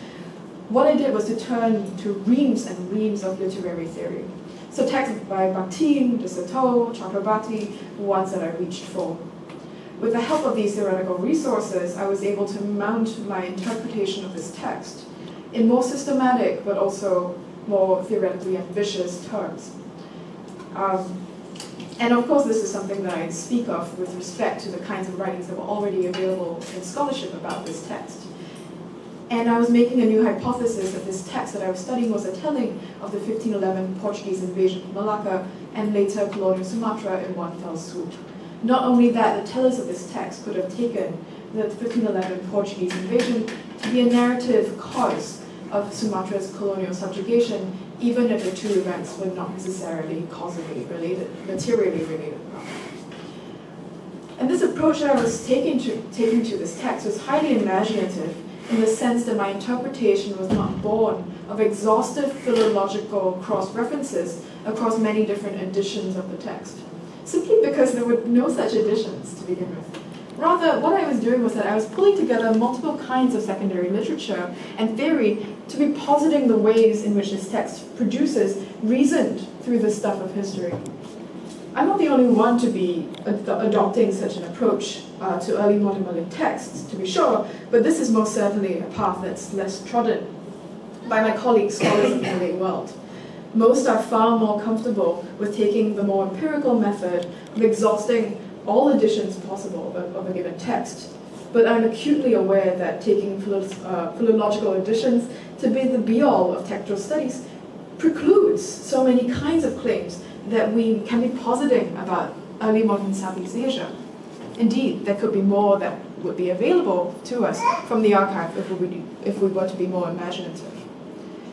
what I did was to turn to reams and reams of literary theory. So texts by Bakhtin, de Soto, Chakrabarty were ones that I reached for. With the help of these theoretical resources, I was able to mount my interpretation of this text in more systematic but also more theoretically ambitious terms. And of course, this is something that I speak of with respect to the kinds of writings that were already available in scholarship about this text. And I was making a new hypothesis that this text that I was studying was a telling of the 1511 Portuguese invasion of Malacca and later colonial Sumatra in one fell swoop. Not only that, the tellers of this text could have taken the 1511 Portuguese invasion to be a narrative cause of Sumatra's colonial subjugation, even if the two events were not necessarily causally related, materially related. And this approach that I was taking to this text was highly imaginative in the sense that my interpretation was not born of exhaustive philological cross-references across many different editions of the text, simply because there were no such editions to begin with. Rather, what I was doing was that I was pulling together multiple kinds of secondary literature and theory to be positing the ways in which this text produces reasoned through the stuff of history. I'm not the only one to be adopting such an approach to early modern Malay texts, to be sure, but this is most certainly a path that's less trodden by my colleagues, scholars of the Malay world. Most are far more comfortable with taking the more empirical method of exhausting all editions possible of a given text. But I'm acutely aware that taking philological editions to be the be-all of textual studies precludes so many kinds of claims that we can be positing about early modern Southeast Asia. Indeed, there could be more that would be available to us from the archive if we were to be more imaginative.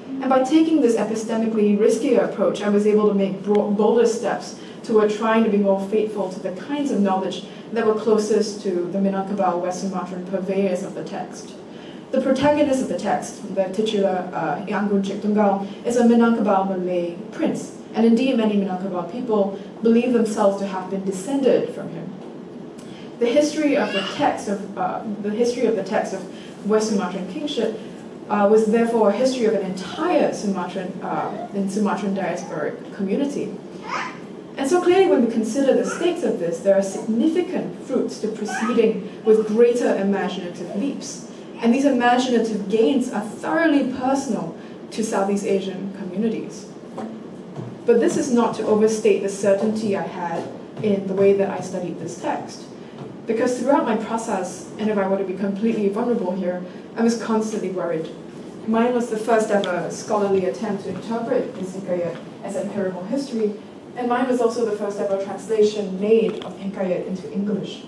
And by taking this epistemically riskier approach, I was able to make bolder steps toward trying to be more faithful to the kinds of knowledge that were closest to the Minangkabau West Sumatran purveyors of the text. The protagonist of the text, the titular Anggun Cik Tunggal, is a Minangkabau Malay prince, and indeed many Minangkabau people believe themselves to have been descended from him. The history of the text of West Sumatran kingship was therefore a history of an entire Sumatran diasporic community. And so clearly when we consider the stakes of this, there are significant fruits to proceeding with greater imaginative leaps. And these imaginative gains are thoroughly personal to Southeast Asian communities. But this is not to overstate the certainty I had in the way that I studied this text. Because throughout my process, and if I were to be completely vulnerable here, I was constantly worried. Mine was the first ever scholarly attempt to interpret this Hikkayat as empirical history, and mine was also the first ever translation made of Hikkayat into English.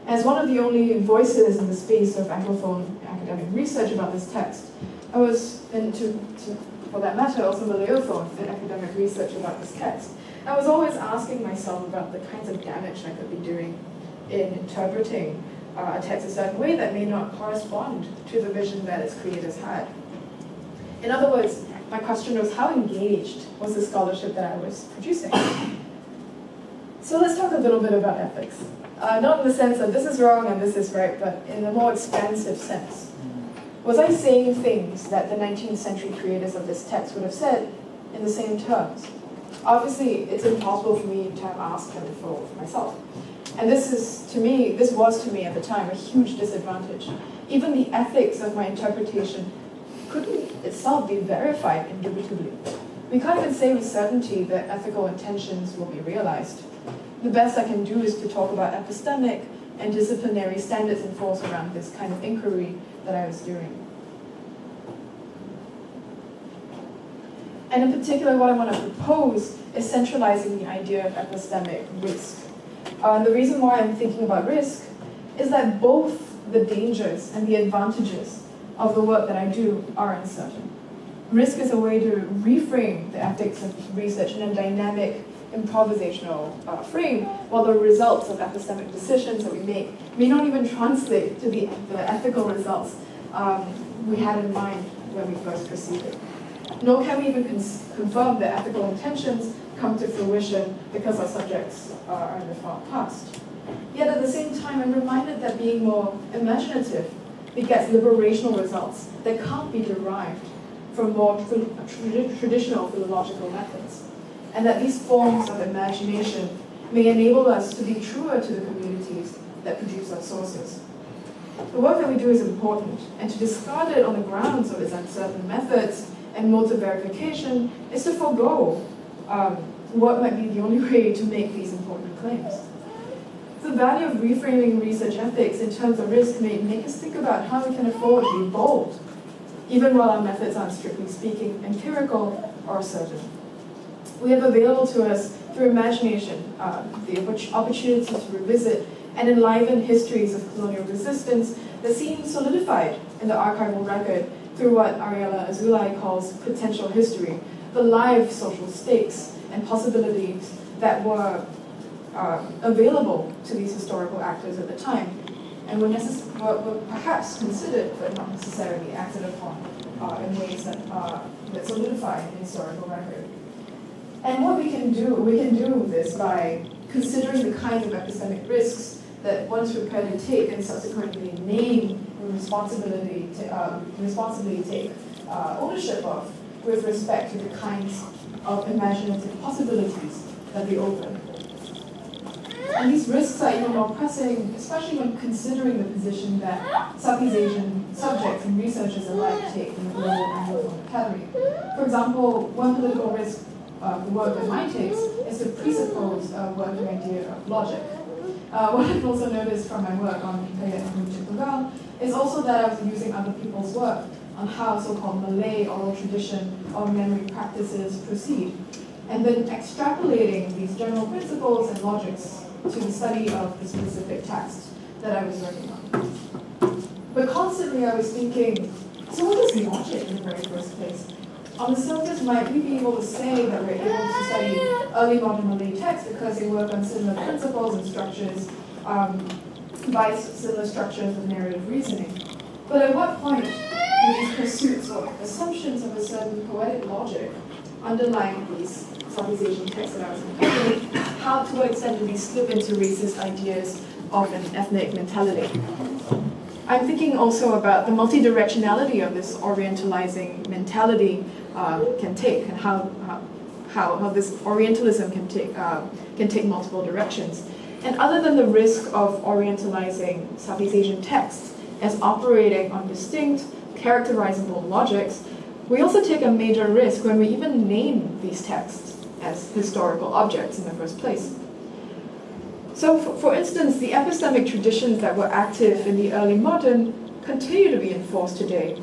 As one of the only voices in the space of Anglophone academic research about this text, I was, and for that matter, also Malayophone in academic research about this text, I was always asking myself about the kinds of damage I could be doing in interpreting a text a certain way that may not correspond to the vision that its creators had. In other words, my question was, how engaged was the scholarship that I was producing? So let's talk a little bit about ethics. Not in the sense that this is wrong and this is right, but in a more expansive sense. Was I saying things that the 19th century creators of this text would have said in the same terms? Obviously, it's impossible for me to have asked them for myself. And this was to me at the time a huge disadvantage. Even the ethics of my interpretation couldn't itself be verified indubitably. We can't even say with certainty that ethical intentions will be realized. The best I can do is to talk about epistemic and disciplinary standards and force around this kind of inquiry that I was doing. And in particular, what I want to propose is centralizing the idea of epistemic risk. The reason why I'm thinking about risk is that both the dangers and the advantages of the work that I do are uncertain. Risk is a way to reframe the ethics of research in a dynamic, improvisational frame, while the results of epistemic decisions that we make may not even translate to the ethical results we had in mind when we first proceeded. Nor can we even confirm that ethical intentions come to fruition because our subjects are in the far past. Yet at the same time, I'm reminded that being more imaginative begets liberational results that can't be derived from more traditional philological methods, and that these forms of imagination may enable us to be truer to the communities that produce our sources. The work that we do is important, and to discard it on the grounds of its uncertain methods and modes of verification is to forego what might be the only way to make these important claims. The value of reframing research ethics in terms of risk may make us think about how we can afford to be bold, even while our methods aren't strictly speaking empirical or certain. We have available to us, through imagination, the opportunity to revisit and enliven histories of colonial resistance that seem solidified in the archival record through what Ariella Azoulay calls potential history, the live social stakes and possibilities that were available to these historical actors at the time, and were perhaps considered but not necessarily acted upon in ways that solidify an historical record. And what we can do this by considering the kinds of epistemic risks that one's prepared to take and subsequently name and responsibly take ownership of with respect to the kinds of imaginative possibilities that they open. And these risks are even more pressing, especially when considering the position that Southeast Asian subjects and researchers alike take in the global Anglophone academy. For example, one political risk the work that mine takes is to presuppose a working idea of logic. What I've also noticed from my work on Hikkayat and is also that I was using other people's work on how so-called Malay oral tradition or memory practices proceed, and then extrapolating these general principles and logics to the study of the specific text that I was working on. But constantly I was thinking, so what is logic in the very first place? On the surface, might we be able to say that we're able to study early modern Malay texts because they work on similar principles and structures, by similar structures of narrative reasoning? But at what point do these pursuits or assumptions of a certain poetic logic underlying these Southeast Asian texts that I was uncovering, how to what extent do these slip into racist ideas of an ethnic mentality? I'm thinking also about the multi-directionality of this orientalizing mentality can take, and how this Orientalism can take multiple directions. And other than the risk of orientalizing Southeast Asian texts as operating on distinct, characterizable logics, we also take a major risk when we even name these texts as historical objects in the first place. So for instance, the epistemic traditions that were active in the early modern continue to be enforced today.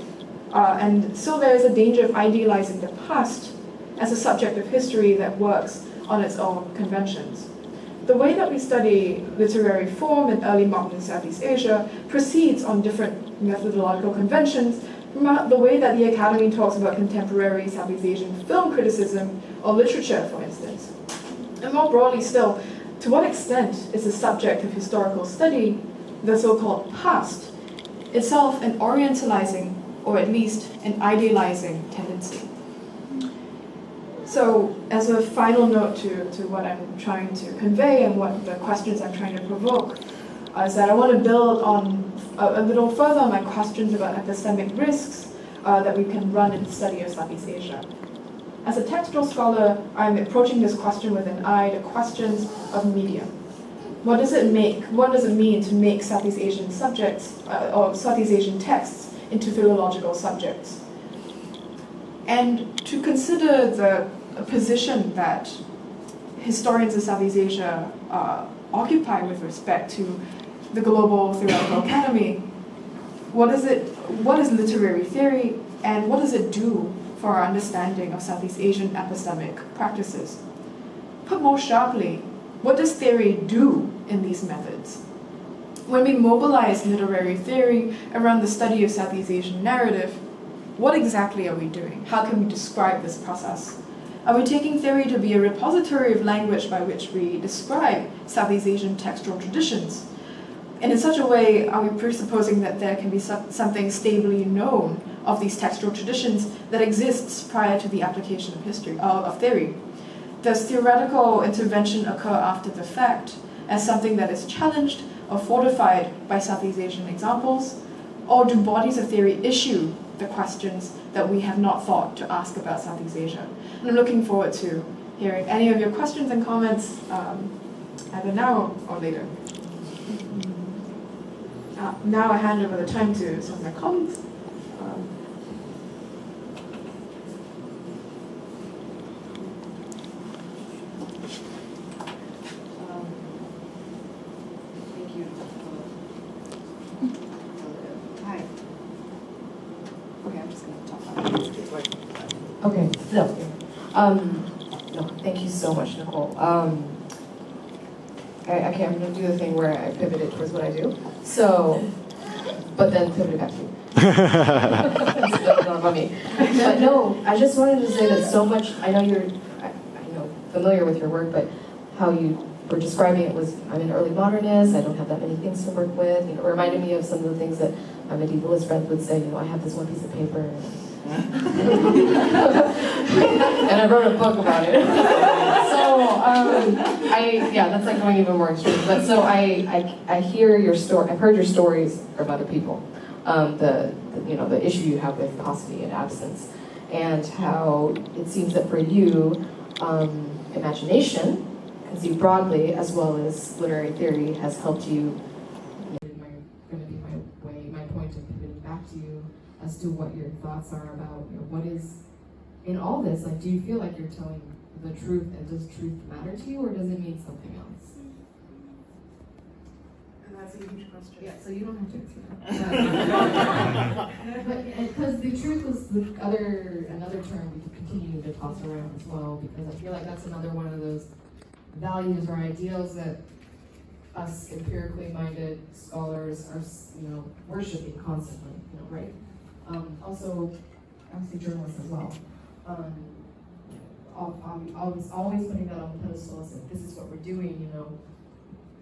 And so there is a danger of idealizing the past as a subject of history that works on its own conventions. The way that we study literary form in early modern Southeast Asia proceeds on different methodological conventions, from the way that the Academy talks about contemporary Southeast Asian film criticism or literature, for instance. And more broadly still, to what extent is the subject of historical study, the so-called past, itself an orientalizing or at least an idealizing tendency? So as a final note to what I'm trying to convey and what the questions I'm trying to provoke, is that I want to build on a little further on my questions about epistemic risks that we can run in the study of Southeast Asia. As a textual scholar, I'm approaching this question with an eye to questions of medium. What does it mean to make Southeast Asian subjects or Southeast Asian texts into philological subjects? And to consider the position that historians of Southeast Asia occupy with respect to the global theoretical academy, what is literary theory, and what does it do for our understanding of Southeast Asian epistemic practices? Put more sharply, what does theory do in these methods? When we mobilize literary theory around the study of Southeast Asian narrative, what exactly are we doing? How can we describe this process? Are we taking theory to be a repository of language by which we describe Southeast Asian textual traditions? And in such a way, are we presupposing that there can be something stably known of these textual traditions that exists prior to the application of history, of theory? Does theoretical intervention occur after the fact as something that is challenged or fortified by Southeast Asian examples? Or do bodies of theory issue the questions that we have not thought to ask about Southeast Asia? And I'm looking forward to hearing any of your questions and comments either now or later. Now I hand over the time to some of my colleagues. Thank you. Hi. Okay, I'm just going to talk about it. Okay, no, thank you so much, Nicole. Okay, I'm going to do the thing where I pivot it towards what I do. So, but then pivot it back to you. That's not about me. But no, I just wanted to say that so much, I know you're familiar with your work, but how you were describing it was, I'm an early modernist, I don't have that many things to work with. It reminded me of some of the things that my medievalist friends would say, I have this one piece of paper. And I wrote a book about it. So, that's like going even more extreme. But so I hear your story. I've heard your stories from other people. The issue you have with paucity and absence, and how it seems that for you, imagination, conceived broadly, as well as literary theory, has helped you. My point of pivoting back to you as to what your thoughts are about what is in all this. Like, do you feel like you're telling the truth, and does truth matter to you, or does it mean something else? And that's a huge question. Yeah, so you don't have to answer that. But because the truth was another term we could continue to toss around as well, because I feel like that's another one of those values or ideals that us empirically minded scholars are, worshiping constantly, right? Also, obviously journalists as well. Always putting that on the pedestal as if this is what we're doing,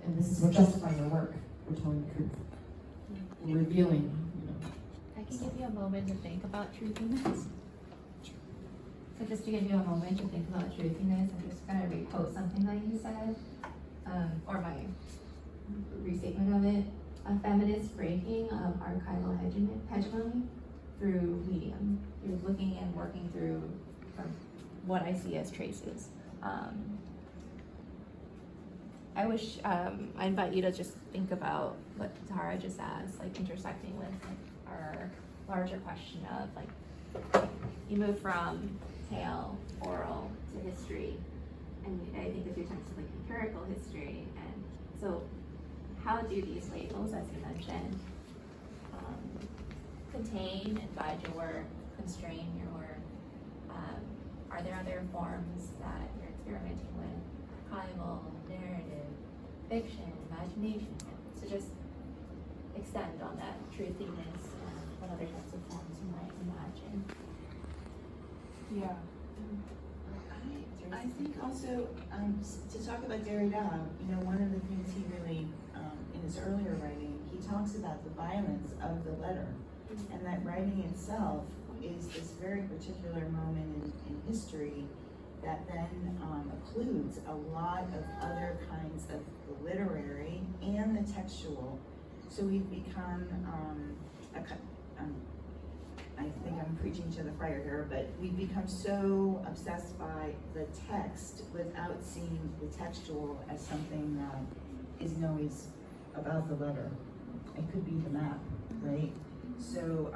and this is what justifies our work. We're telling the truth. We're revealing, I can give you a moment to think about truthiness. So just to give you a moment to think about truthiness, I'm just going to repost something that you said, or my restatement of it. A feminist breaking of archival hegemony through medium. You're looking and working through from what I see as traces. I wish, I invite you to just think about what Tara just asked, like intersecting with our larger question of you move from tale, oral to history, and I think of your terms of empirical history, and So how do these labels, as you mentioned, contain and guide your work, constrain your work? Are there other forms that you're experimenting with? Archival, narrative, fiction, imagination. So just extend on that truthiness and what other types of forms you might imagine. Yeah. I think also, to talk about Derrida, one of the things he really, in his earlier writing, he talks about the violence of the letter, and that writing itself is this very particular moment in history that then occludes a lot of other kinds of the literary and the textual. So we've become, I think I'm preaching to the choir here, but we've become so obsessed by the text without seeing the textual as something that isn't always about the letter. It could be the map, right? So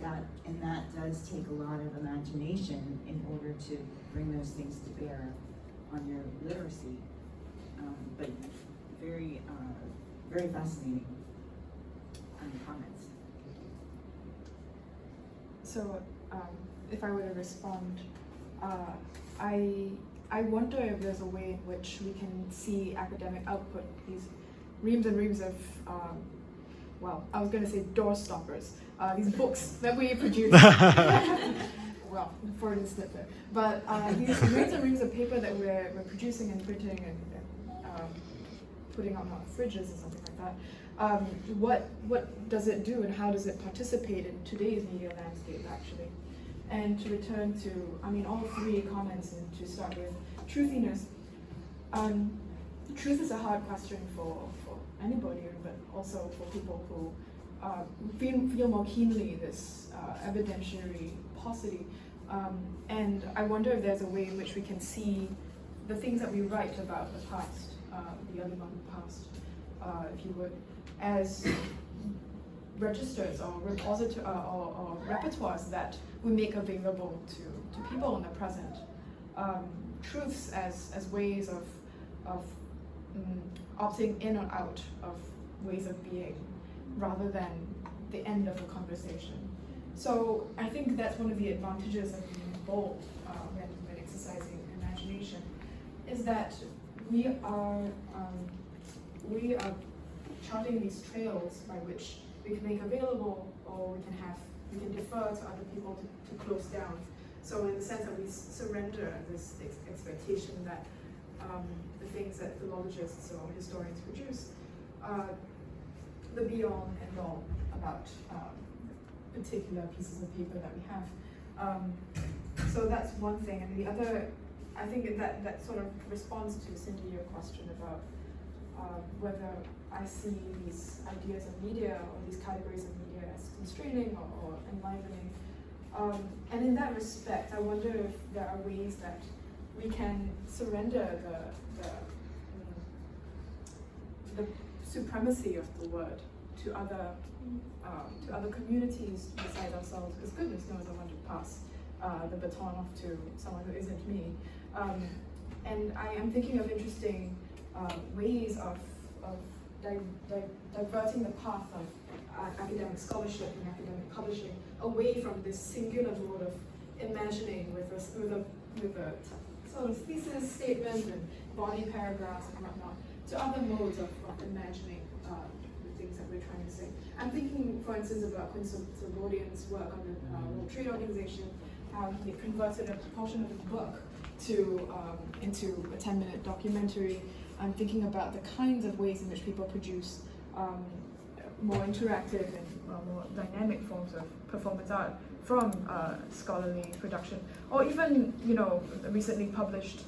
that does take a lot of imagination in order to bring those things to bear on your literacy. But very, very fascinating comments. So, if I were to respond, I wonder if there's a way in which we can see academic output, these reams and reams of, well, I was going to say door stoppers, these books that we produce. Well, for instance, but these reams and reams of paper that we're producing and printing and putting on our fridges or something like that. What does it do and how does it participate in today's media landscape, actually? And to return to, all three comments, and to start with truthiness. Truth is a hard question for anybody, but also for people who feel more keenly this evidentiary paucity. And I wonder if there's a way in which we can see the things that we write about the past, the other one past, if you would, as registers or repertoires that we make available to people in the present. Truths as ways of opting in or out of ways of being, rather than the end of a conversation. So I think that's one of the advantages of being bold when exercising imagination, is that we are charting these trails by which we can make available, or we can defer to other people to close down. So in the sense that we surrender this expectation that the things that philologists or historians produce are the be-all and end-all about particular pieces of paper that we have. So that's one thing. And the other, I think that sort of responds to, Cindy, your question about whether I see these ideas of media or these categories of media as constraining or enlivening. And in that respect, I wonder if there are ways that we can surrender the supremacy of the word to other communities besides ourselves, because goodness knows I want to pass the baton off to someone who isn't me. And I am thinking of interesting ways of diverting the path of academic scholarship and academic publishing away from this singular mode of imagining with a sort of thesis statement and body paragraphs and whatnot, to other modes of imagining the things that we're trying to say. I'm thinking, for instance, about Quinn Sabodian's work on the World Trade Organization, how he converted a portion of his book into a 10-minute documentary. I'm thinking about the kinds of ways in which people produce more interactive and more dynamic forms of performance art from scholarly production, or even, a recently published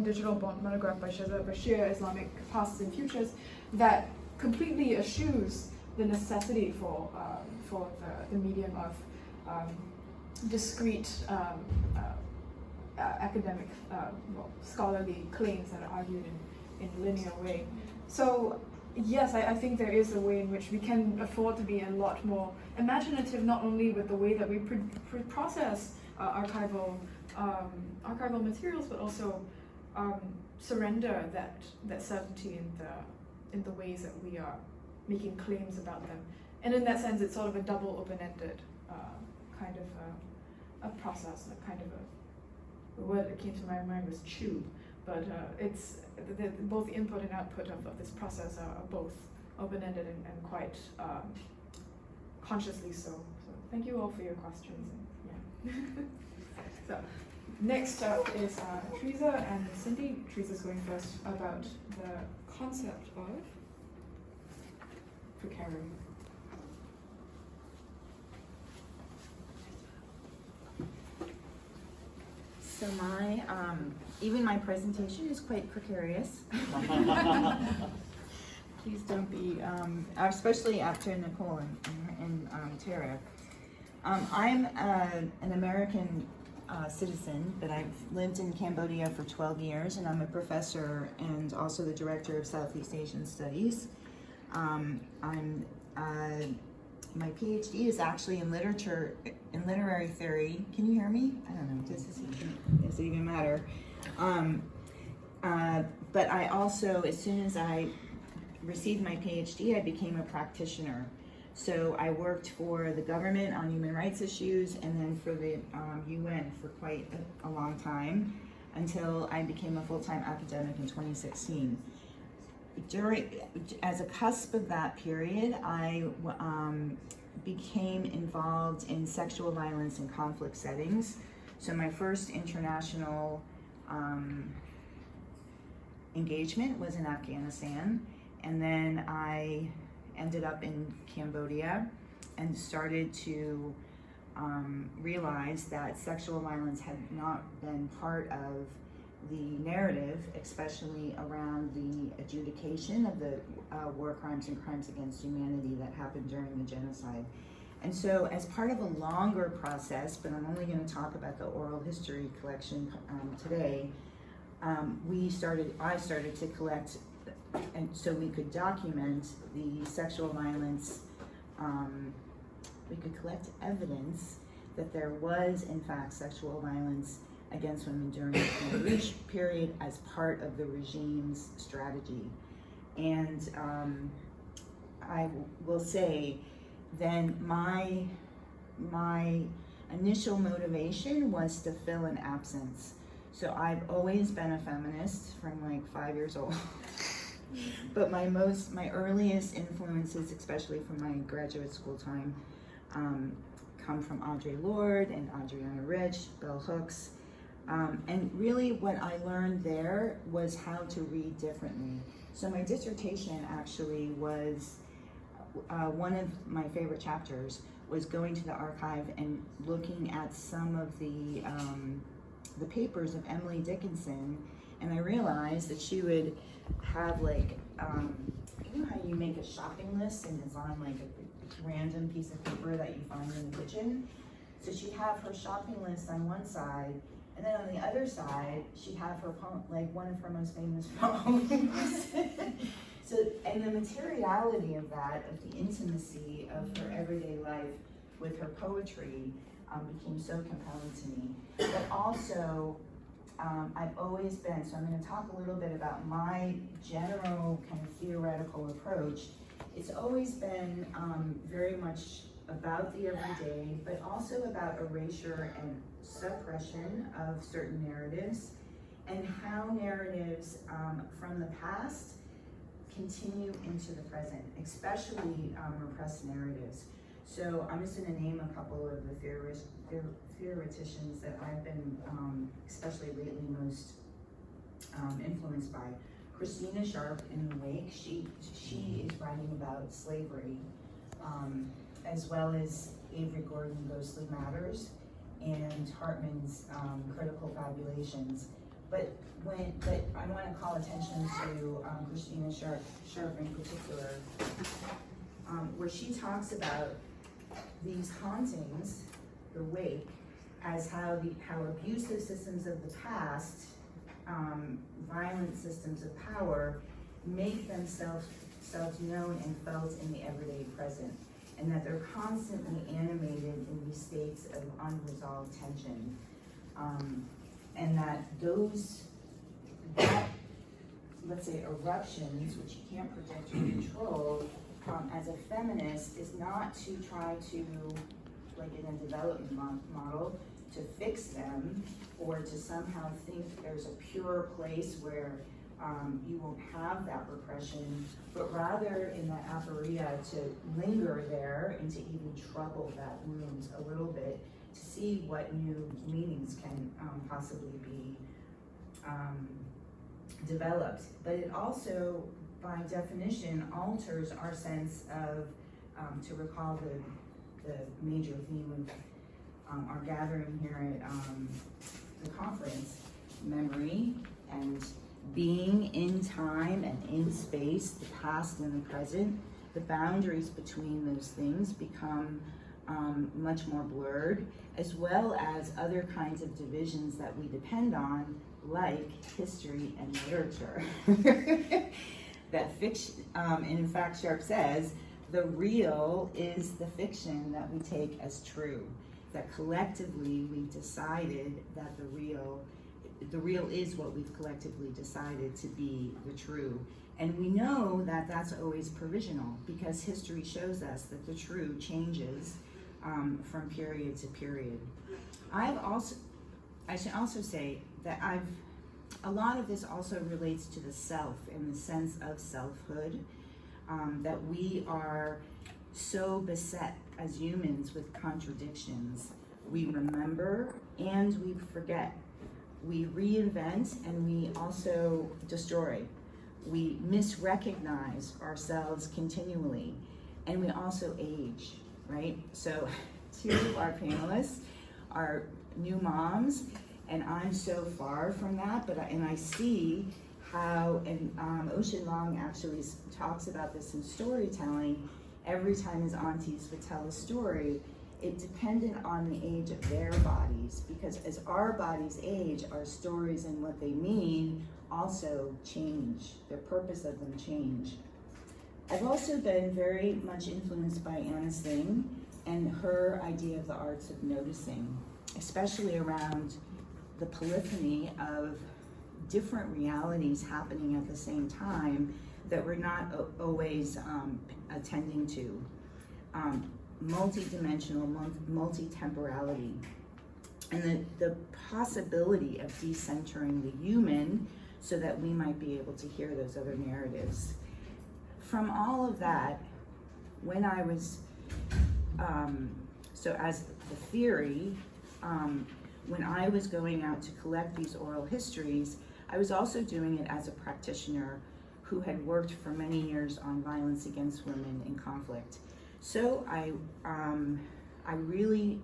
digital monograph by Shazad Bashir, Islamic Pasts and Futures, that completely eschews the necessity for the medium of discrete academic scholarly claims that are argued in a linear way. So yes, I think there is a way in which we can afford to be a lot more imaginative, not only with the way that we process archival materials, but also surrender that certainty in the ways that we are making claims about them. And in that sense, it's sort of a double open-ended kind of a process, a kind of the word that came to my mind was tube, but it's both the input and output of this process are both open-ended and quite consciously so. So thank you all for your questions. And, yeah. So next up is Theresa and Cindy. Theresa's going first about the concept of precarity. So even my presentation is quite precarious. Please don't be, especially after Nicole and Tara. I'm an American citizen, but I've lived in Cambodia for 12 years, and I'm a professor and also the director of Southeast Asian Studies. My PhD is actually in literary theory. Can you hear me? I don't know. Does it even matter? But I also, as soon as I received my PhD, I became a practitioner. So I worked for the government on human rights issues, and then for the UN for quite a long time, until I became a full-time academic in 2016. As a cusp of that period, I became involved in sexual violence in conflict settings. So my first international engagement was in Afghanistan, and then I ended up in Cambodia and started to realize that sexual violence had not been part of the narrative, especially around the adjudication of the war crimes and crimes against humanity that happened during the genocide. And so as part of a longer process, but I'm only going to talk about the oral history collection today, I started to collect, and so we could document the sexual violence, we could collect evidence that there was in fact sexual violence against women during the Khmer Rouge period as part of the regime's strategy. And I will say then my initial motivation was to fill an absence. So I've always been a feminist from like 5 years old. But my earliest influences, especially from my graduate school time, come from Audre Lorde and Adriana Rich, Bell Hooks. And really what I learned there was how to read differently. So my dissertation actually was, one of my favorite chapters was going to the archive and looking at some of the papers of Emily Dickinson, and I realized that she would have like, you know how you make a shopping list and it's on like a random piece of paper that you find in the kitchen? So she'd have her shopping list on one side, and then on the other side, she'd have her poem, like one of her most famous poems. So, and the materiality of that, of the intimacy of her everyday life with her poetry became so compelling to me. But also, I've always been, so I'm going to talk a little bit about my general kind of theoretical approach. It's always been very much about the everyday, but also about erasure and suppression of certain narratives, and how narratives from the past continue into the present, especially repressed narratives. So I'm just going to name a couple of the theoreticians that I've been, especially lately, most influenced by. Christina Sharp in The Wake, she is writing about slavery, as well as Avery Gordon, Ghostly Matters, and Hartman's Critical Fabulations. But I want to call attention to Christina Sharp in particular, where she talks about these hauntings, the wake, as how abusive systems of the past, violent systems of power, make themselves known and felt in the everyday present, and that they're constantly animated in these states of unresolved tension, and that those let's say, eruptions, which you can't predict or control, as a feminist, is not to try to, like in a development model, to fix them or to somehow think there's a pure place where you won't have that repression, but rather in that aporia to linger there and to even trouble that wound a little bit to see what new meanings can possibly be developed. But it also, by definition, alters our sense of, to recall the major theme of our gathering here at the conference, memory and being in time and in space, the past and the present. The boundaries between those things become much more blurred, as well as other kinds of divisions that we depend on, like history and literature. That fiction, and in fact, Sharp says, the real is the fiction that we take as true. That collectively we've decided that the real is what we've collectively decided to be the true. And we know that that's always provisional, because history shows us that the true changes from period to period. I should also say that a lot of this also relates to the self in the sense of selfhood, that we are so beset as humans with contradictions. We remember and we forget. We reinvent and we also destroy. We misrecognize ourselves continually, and we also age, right? So two of our panelists are new moms, and I'm so far from that, but I see how, and Ocean Long actually talks about this in storytelling. Every time his aunties would tell a story, it depended on the age of their bodies, because as our bodies age, our stories and what they mean also change. The purpose of them change. I've also been very much influenced by Anna Singh and her idea of the arts of noticing, especially around the polyphony of different realities happening at the same time that we're not always attending to. Multi-dimensional, multi-temporality, and the possibility of decentering the human so that we might be able to hear those other narratives. From all of that, when I was, so as the theory, when I was going out to collect these oral histories, I was also doing it as a practitioner who had worked for many years on violence against women in conflict. So I really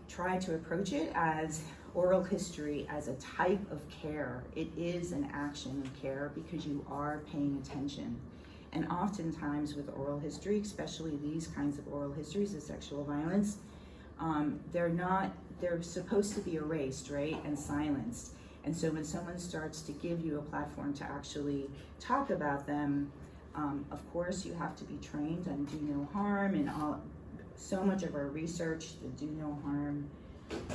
try to approach it as oral history as a type of care. It is an action of care because you are paying attention. And oftentimes with oral history, especially these kinds of oral histories of sexual violence, they're supposed to be erased, right, and silenced. And so when someone starts to give you a platform to actually talk about them, of course, you have to be trained on do no harm, and so much of our research, the do no harm,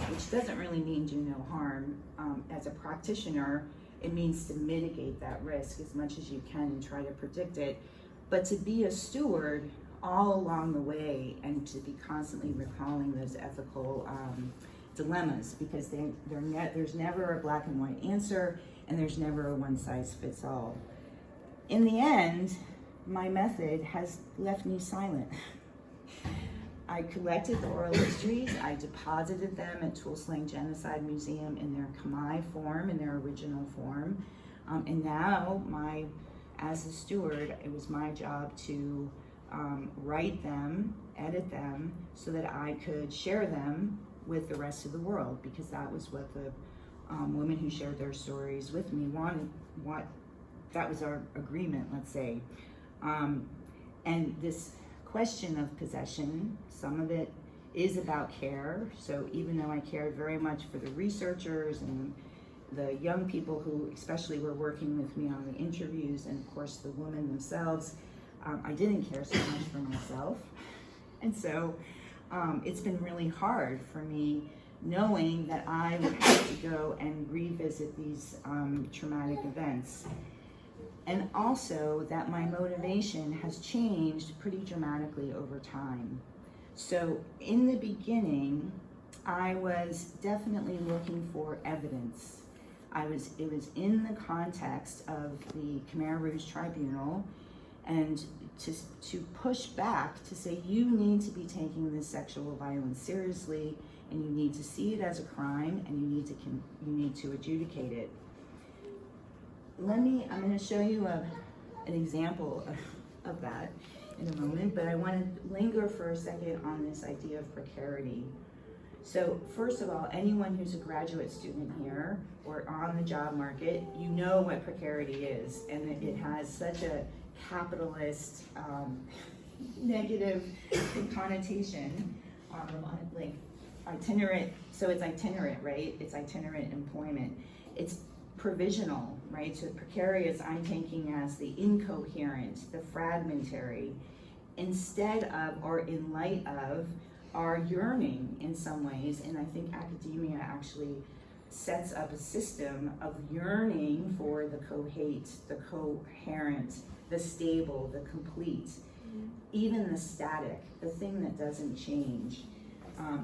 which doesn't really mean do no harm. As a practitioner, it means to mitigate that risk as much as you can and try to predict it. But to be a steward all along the way and to be constantly recalling those ethical dilemmas, because there's never a black and white answer, and there's never a one size fits all. In the end, my method has left me silent. I collected the oral histories, I deposited them at Tulsa Genocide Museum in their Khmer form, in their original form, and now as a steward, it was my job to write them, edit them, so that I could share them with the rest of the world, because that was what the women who shared their stories with me wanted. That was our agreement, let's say. And this question of possession, some of it is about care. So even though I cared very much for the researchers and the young people who especially were working with me on the interviews, and of course the women themselves, I didn't care so much for myself. And so it's been really hard for me knowing that I would have to go and revisit these traumatic events. And also that my motivation has changed pretty dramatically over time. So in the beginning, I was definitely looking for evidence. It was in the context of the Khmer Rouge Tribunal, and to push back to say you need to be taking this sexual violence seriously, and you need to see it as a crime, and you need to adjudicate it. I'm going to show you an example of that in a moment, but I want to linger for a second on this idea of precarity. So first of all, anyone who's a graduate student here or on the job market, you know what precarity is, and it has such a capitalist negative connotation, like itinerant. So it's itinerant, right? It's itinerant employment. It's provisional, right? So precarious I'm taking as the incoherent, the fragmentary, instead of or in light of our yearning in some ways. And I think academia actually sets up a system of yearning for the cohate, the coherent, the stable, the complete, even the static, the thing that doesn't change.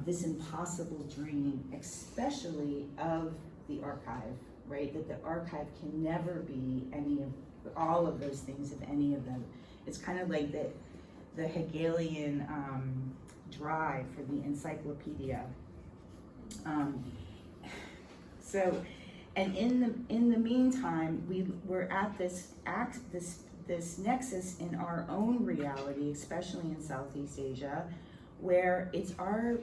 This impossible dream, especially of the archive, right? That the archive can never be any of all of those things, if any of them. It's kind of like the Hegelian drive for the encyclopedia. So, and in the meantime, we're at this nexus in our own reality, especially in Southeast Asia, where it's our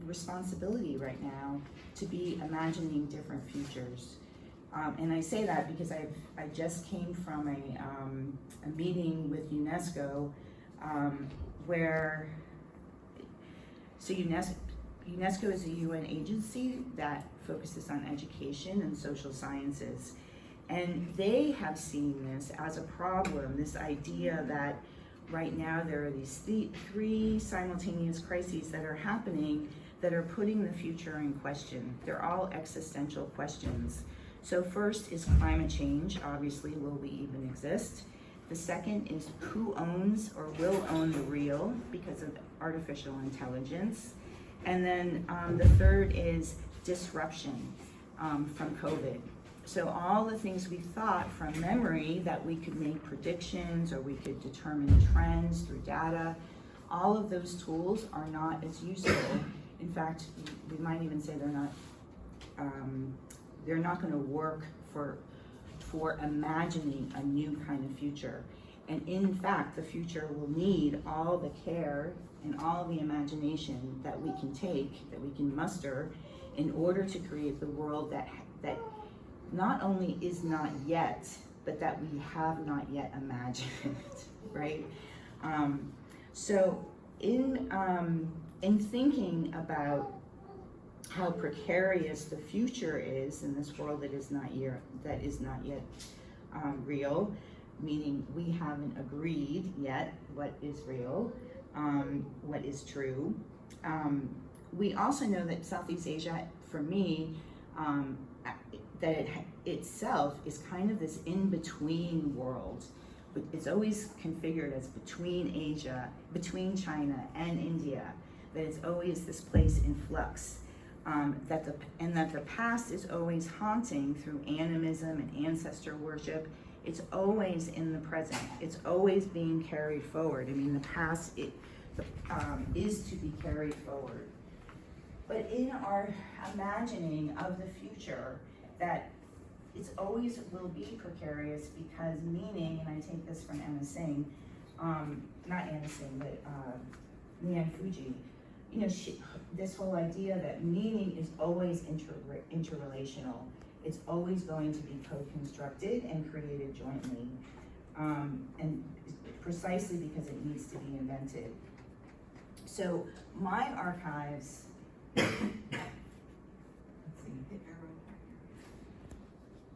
responsibility right now to be imagining different futures. And I say that because I just came from a meeting with UNESCO, where UNESCO is a UN agency that focuses on education and social sciences. And they have seen this as a problem, this idea that right now there are these three simultaneous crises that are happening that are putting the future in question. They're all existential questions. So first is climate change. Obviously, will we even exist? The second is who owns or will own the real because of artificial intelligence. And then the third is disruption from COVID. So all the things we thought from memory that we could make predictions or we could determine trends through data, all of those tools are not as useful. In fact, we might even say they're not going to work for imagining a new kind of future. And in fact, the future will need all the care and all the imagination that we can take, that we can muster, in order to create the world that not only is not yet, but that we have not yet imagined, right? So in thinking about how precarious the future is in this world that is not yet real, meaning we haven't agreed yet what is real, what is true. We also know that Southeast Asia, for me, that it itself is kind of this in-between world. It's always configured as between Asia, between China and India, that it's always this place in flux. That the past is always haunting through animism and ancestor worship. It's always in the present. It's always being carried forward. I mean, the past is to be carried forward. But in our imagining of the future, that it's always will be precarious because meaning, and I take this from Anna Singh, not Anna Singh, but Nguyen Fuji, you know, this whole idea that meaning is always interrelational. It's always going to be co-constructed and created jointly, and precisely because it needs to be invented. So my archives, let's see,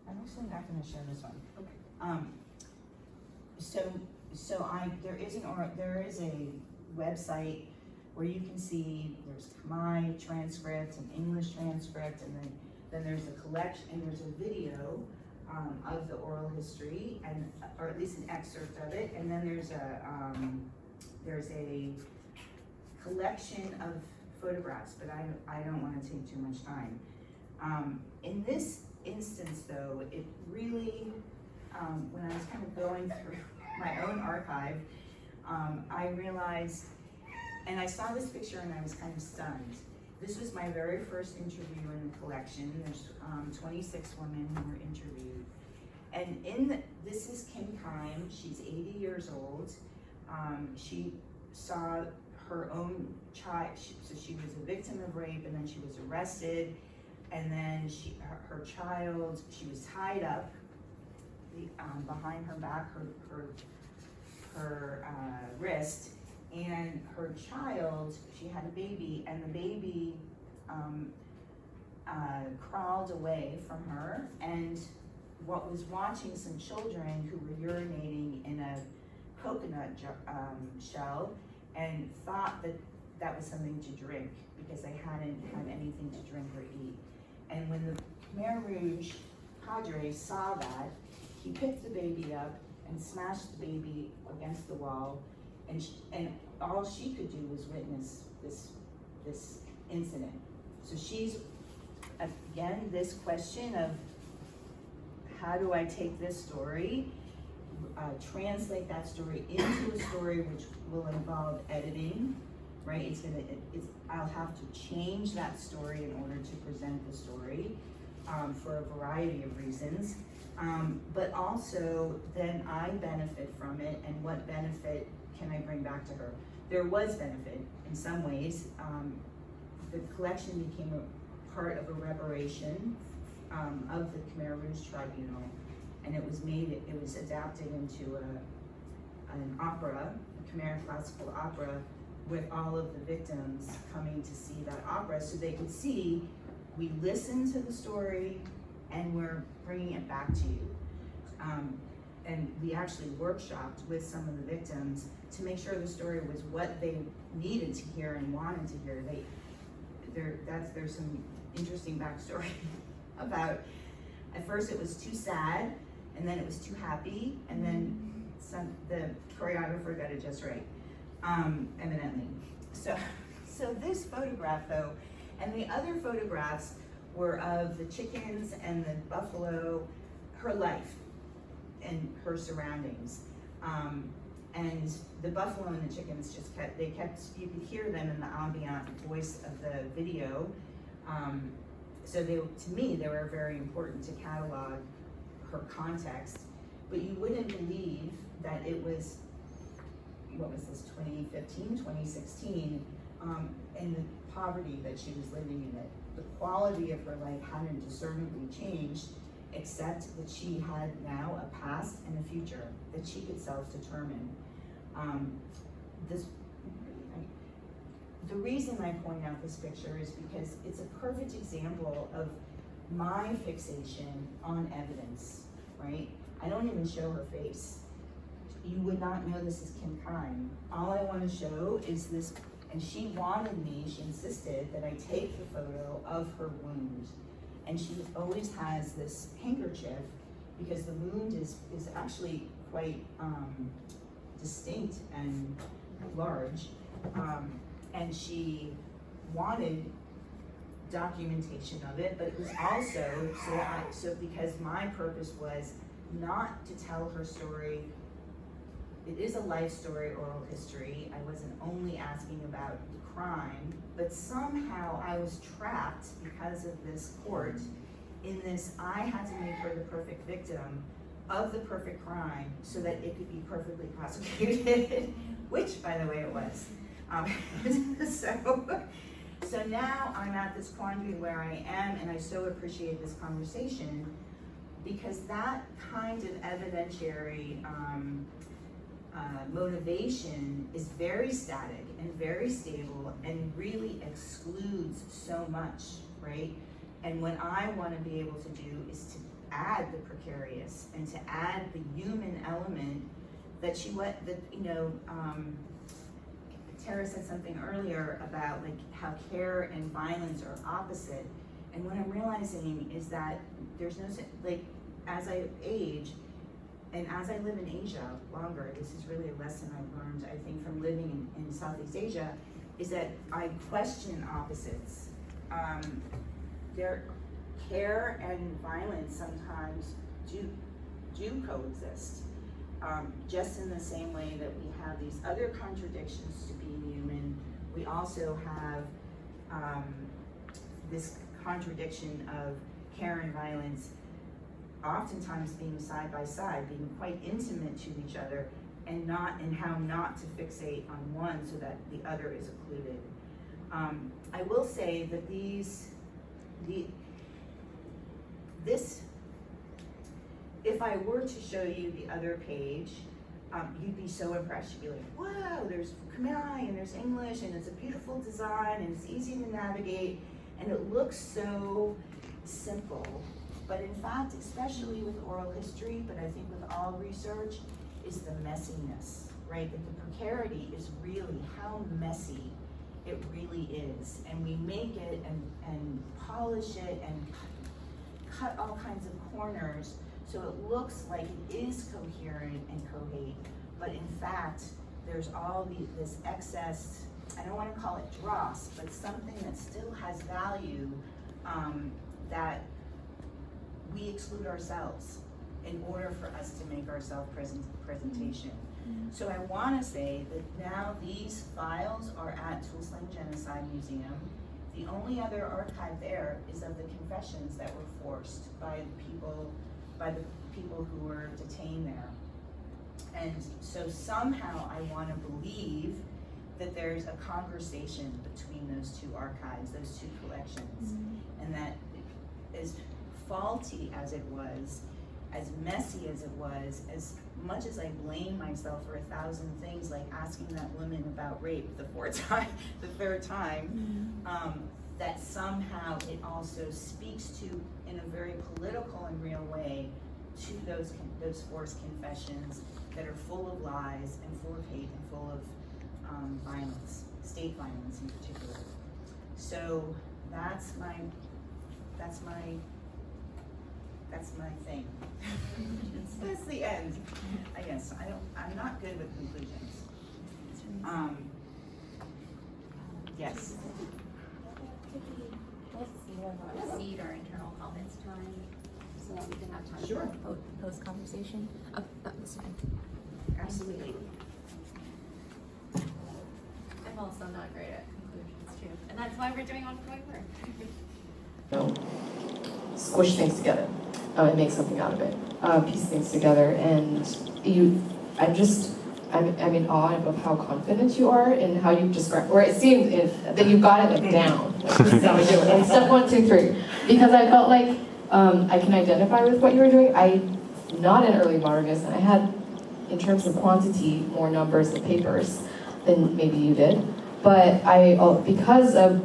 I'm actually not going to share this one. Okay. There is a website where you can see there's Khmer transcript and English transcript, and then there's a collection, and there's a video of the oral history, and or at least an excerpt of it, and then there's a collection of photographs, but I don't want to take too much time. In this instance, though, it really, when I was kind of going through my own archive, I realized, and I saw this picture and I was kind of stunned. This was my very first interview in the collection. There's 26 women who were interviewed. And this is Kim Kime. She's 80 years old. She saw her own child, so she was a victim of rape, and then she was arrested, and then her child, she was tied up behind her back, her wrist, and her child, she had a baby, and the baby crawled away from her, and was watching some children who were urinating in a coconut shell, and thought that was something to drink because they hadn't had anything to drink or eat. And when the Khmer Rouge Padre saw that, he picked the baby up and smashed the baby against the wall, and all she could do was witness this incident. So she's, again, this question of how do I take this story, translate that story into a story which will involve editing, right? I'll have to change that story in order to present the story for a variety of reasons. But also then I benefit from it, and what benefit can I bring back to her? There was benefit in some ways. The collection became a part of a reparation of the Khmer Rouge Tribunal, and it was adapted into an opera, a Khmer classical opera, with all of the victims coming to see that opera so they could see we listened to the story and we're bringing it back to you. And we actually workshopped with some of the victims to make sure the story was what they needed to hear and wanted to hear. There's some interesting backstory about, at first it was too sad, and then it was too happy, and then the choreographer got it just right, evidently. So this photograph though, and the other photographs were of the chickens and the buffalo, her life and her surroundings. And the buffalo and the chickens you could hear them in the ambient voice of the video. So to me, they were very important to catalog her context, but you wouldn't believe that it was, what was this, 2015, 2016, and the poverty that she was living in it. The quality of her life hadn't discernibly changed, except that she had now a past and a future that she could self-determine. The reason I point out this picture is because it's a perfect example of my fixation on evidence, right? I don't even show her face. You would not know this is Kim Kime. All I want to show is this, and she insisted that I take the photo of her wound. And she always has this handkerchief because the wound is actually quite distinct and large. And she wanted documentation of it, but it was also so because my purpose was not to tell her story. It is a life story, oral history. I wasn't only asking about the crime, but somehow I was trapped because of this court in this, I had to make her the perfect victim of the perfect crime so that it could be perfectly prosecuted, which, by the way, it was. So now I'm at this quandary where I am, and I so appreciate this conversation because that kind of evidentiary motivation is very static and very stable and really excludes so much, right? And what I want to be able to do is to add the precarious and to add the human element that Tara said something earlier about like how care and violence are opposite. And what I'm realizing is that there's no, like, as I age, and as I live in Asia longer, this is really a lesson I've learned, I think, from living in Southeast Asia, is that I question opposites. Their care and violence sometimes do coexist. Just in the same way that we have these other contradictions to being human, we also have this contradiction of care and violence oftentimes being side by side, being quite intimate to each other, and how not to fixate on one so that the other is occluded. I will say that if I were to show you the other page, you'd be so impressed. You'd be like, wow, there's Khmer and there's English and it's a beautiful design and it's easy to navigate and it looks so simple. But in fact, especially with oral history, but I think with all research, is the messiness, right? That the precarity is really how messy it really is. And we make it and polish it and cut all kinds of corners so it looks like it is coherent and cohate, but in fact, there's all this excess, I don't want to call it dross, but something that still has value that we exclude ourselves in order for us to make our self-presentation. So I want to say that now these files are at Tulslang Genocide Museum. The only other archive there is of the confessions that were forced by the people who were detained there. And so somehow I want to believe that there's a conversation between those two archives, those two collections, and that as faulty as it was, as messy as it was, as much as I blame myself for 1,000 things, like asking that woman about rape the third time, that somehow it also speaks to, in a very political and real way, to those forced confessions that are full of lies and full of hate and full of violence, state violence in particular. So that's my thing. That's the end. I guess I'm not good with conclusions. Yes. Let's cede our internal comments time so that we can have time Sure. for post conversation. Oh, that was fine. Absolutely. I'm also not great at conclusions too, and that's why we're doing ongoing work. Squish things together and make something out of it, piece things together, and I'm in awe of how confident you are in how you describe, or it seems that you've got it down. This is how we do it. And step 1, 2, 3, because I felt like I can identify with what you were doing. I'm not an early modernist, and I had, in terms of quantity, more numbers of papers than maybe you did, but because of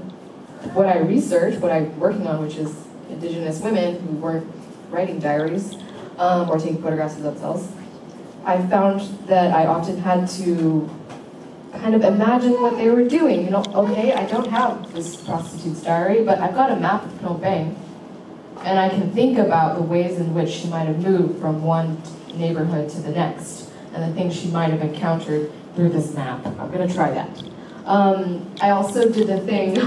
what I researched, what I'm working on, which is Indigenous women who weren't writing diaries or taking photographs of themselves, I found that I often had to kind of imagine what they were doing. You know, okay, I don't have this prostitute's diary, but I've got a map of Phnom Penh, and I can think about the ways in which she might have moved from one neighborhood to the next, and the things she might have encountered through this map. I'm going to try that. I also did the thing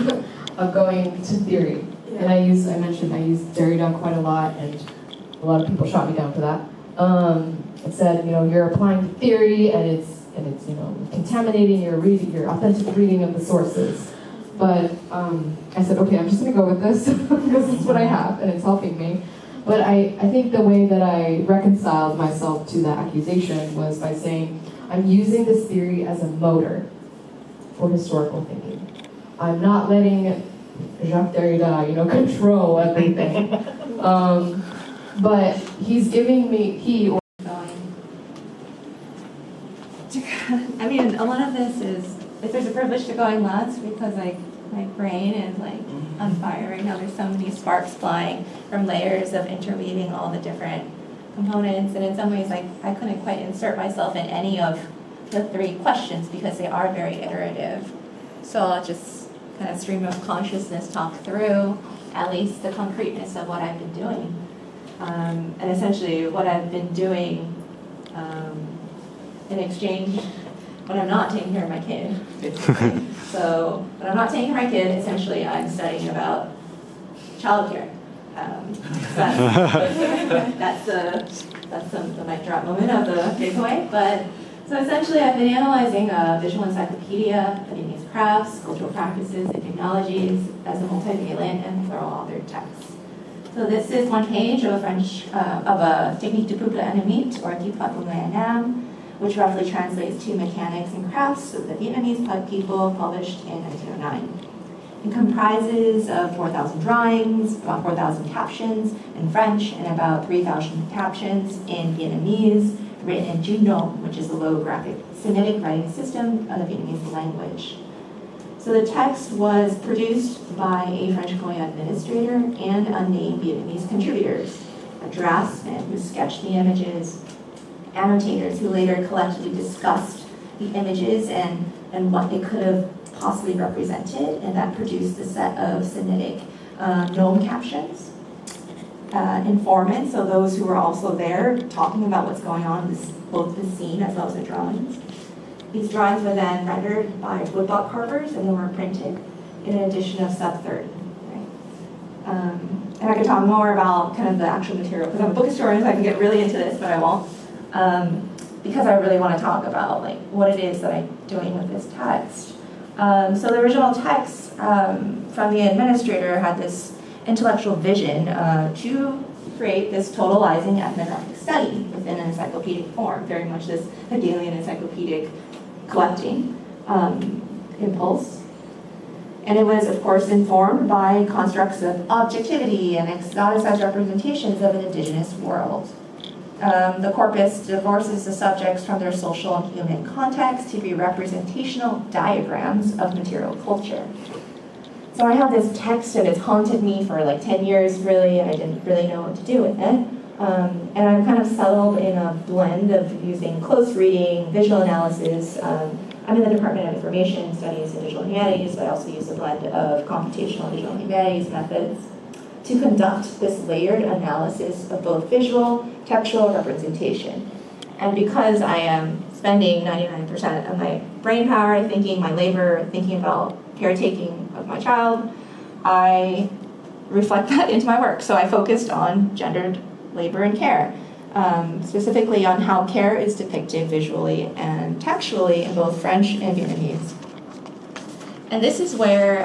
of going to theory, and I used Derrida quite a lot, and a lot of people shot me down for that. It said, you're applying theory, and it's contaminating your authentic reading of the sources. But I said, okay, I'm just going to go with this because this is what I have, and it's helping me. But I think the way that I reconciled myself to that accusation was by saying, I'm using this theory as a motor for historical thinking. I'm not letting Jacques Derrida, control everything. But he's giving me, I mean, a lot of this is, there's a privilege to going last because my brain is on fire right now. There's so many sparks flying from layers of interweaving all the different components, and in some ways I couldn't quite insert myself in any of the 3 questions because they are very iterative. So I'll just kind of stream of consciousness talk through at least the concreteness of what I've been doing. And essentially what I've been doing in exchange when I'm not taking care of my kid, basically. So when I'm not taking care of my kid, essentially I'm studying about childcare. That's the mic drop moment of the takeaway. But so essentially I've been analyzing a visual encyclopedia of Vietnamese crafts, cultural practices, and technologies as a multivalent and plural authored text. So this is one page of a technique de peuple animate, or qui peuple Nguyen, which roughly translates to mechanics and crafts of the Vietnamese Pug people, published in 1909. It comprises of 4,000 drawings, about 4,000 captions in French, and about 3,000 captions in Vietnamese, written in Chu Nom, which is the logographic Semitic writing system of the Vietnamese language. So the text was produced by a French colonial administrator and unnamed Vietnamese contributors, a draftsman who sketched the images, annotators who later collectively discussed the images and what they could have possibly represented, and that produced a set of Semitic Nom captions. Informants, so those who were also there talking about what's going on, both the scene as well as the drawings. These drawings were then rendered by woodblock carvers and then were printed in an edition of sub 30. Right? And I could talk more about kind of the actual material, because I'm a book historian, so I can get really into this, but I won't. Because I really want to talk about like what it is that I'm doing with this text. So the original text from the administrator had this intellectual vision to create this totalizing ethnographic study within an encyclopedic form, very much this Hegelian encyclopedic collecting impulse. And it was, of course, informed by constructs of objectivity and exoticized representations of an indigenous world. The corpus divorces the subjects from their social and human context to be representational diagrams of material culture. So I have this text and it's haunted me for like 10 years really, and I didn't really know what to do with it. And I'm kind of settled in a blend of using close reading, visual analysis. I'm in the Department of Information Studies and Visual Humanities, but I also use a blend of computational visual humanities methods to conduct this layered analysis of both visual, textual representation. And because I am spending 99% of my brain power thinking, my labor, thinking about caretaking of my child, I reflect that into my work. So I focused on gendered labor and care, specifically on how care is depicted visually and textually in both French and Vietnamese. And this is where,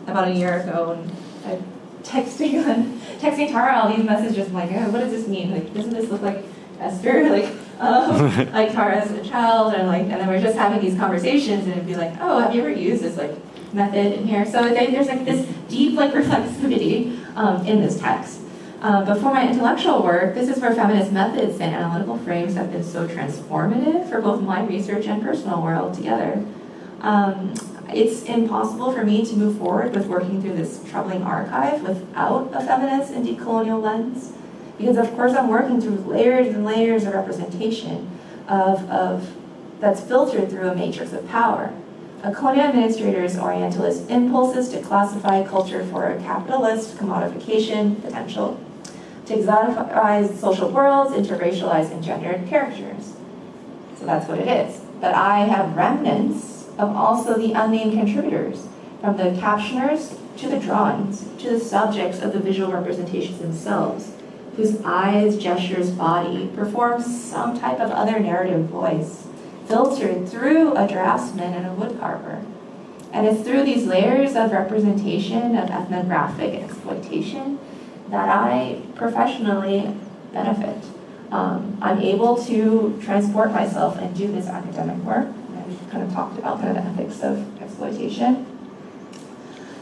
about a year ago, I texting Tara all these messages like, oh, what does this mean? Like, doesn't this look like Esther? Like Tara's a child, and then we're just having these conversations, and it'd be like, oh, have you ever used this like method in here? So there's like this deep like reflexivity in this text. But for my intellectual work, this is where feminist methods and analytical frames have been so transformative for both my research and personal world together. It's impossible for me to move forward with working through this troubling archive without a feminist and decolonial lens, because of course I'm working through layers and layers of representation of that's filtered through a matrix of power. A colonial administrator's orientalist impulses to classify culture for a capitalist commodification potential, to exoticize social worlds, interracialize and gendered characters. So that's what it is. But I have remnants of also the unnamed contributors, from the captioners to the drawings, to the subjects of the visual representations themselves, whose eyes, gestures, body perform some type of other narrative voice, filtered through a draftsman and a woodcarver. And it's through these layers of representation, of ethnographic exploitation, that I professionally benefit. I'm able to transport myself and do this academic work. We've kind of talked about kind of the ethics of exploitation.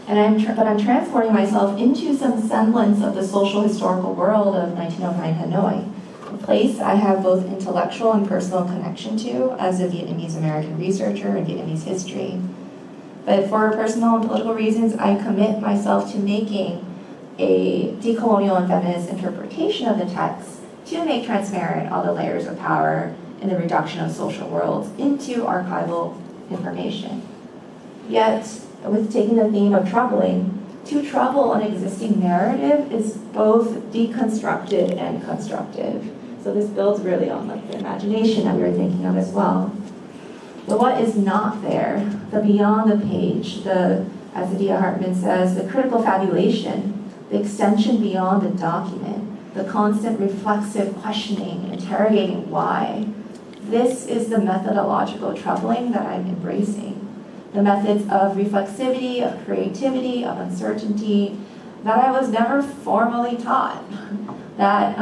And I'm transporting myself into some semblance of the social historical world of 1909 Hanoi, a place I have both intellectual and personal connection to as a Vietnamese American researcher in Vietnamese history. But for personal and political reasons, I commit myself to making a decolonial and feminist interpretation of the text to make transparent all the layers of power in the reduction of social worlds into archival information. Yet, with taking the theme of troubling, to trouble an existing narrative is both deconstructed and constructive. So this builds really on like the imagination that we were thinking of as well. But what is not there, the beyond the page, the, as Adia Hartman says, the critical fabulation, the extension beyond the document, the constant reflexive questioning, interrogating why. This is the methodological troubling that I'm embracing. The methods of reflexivity, of creativity, of uncertainty, that I was never formally taught. That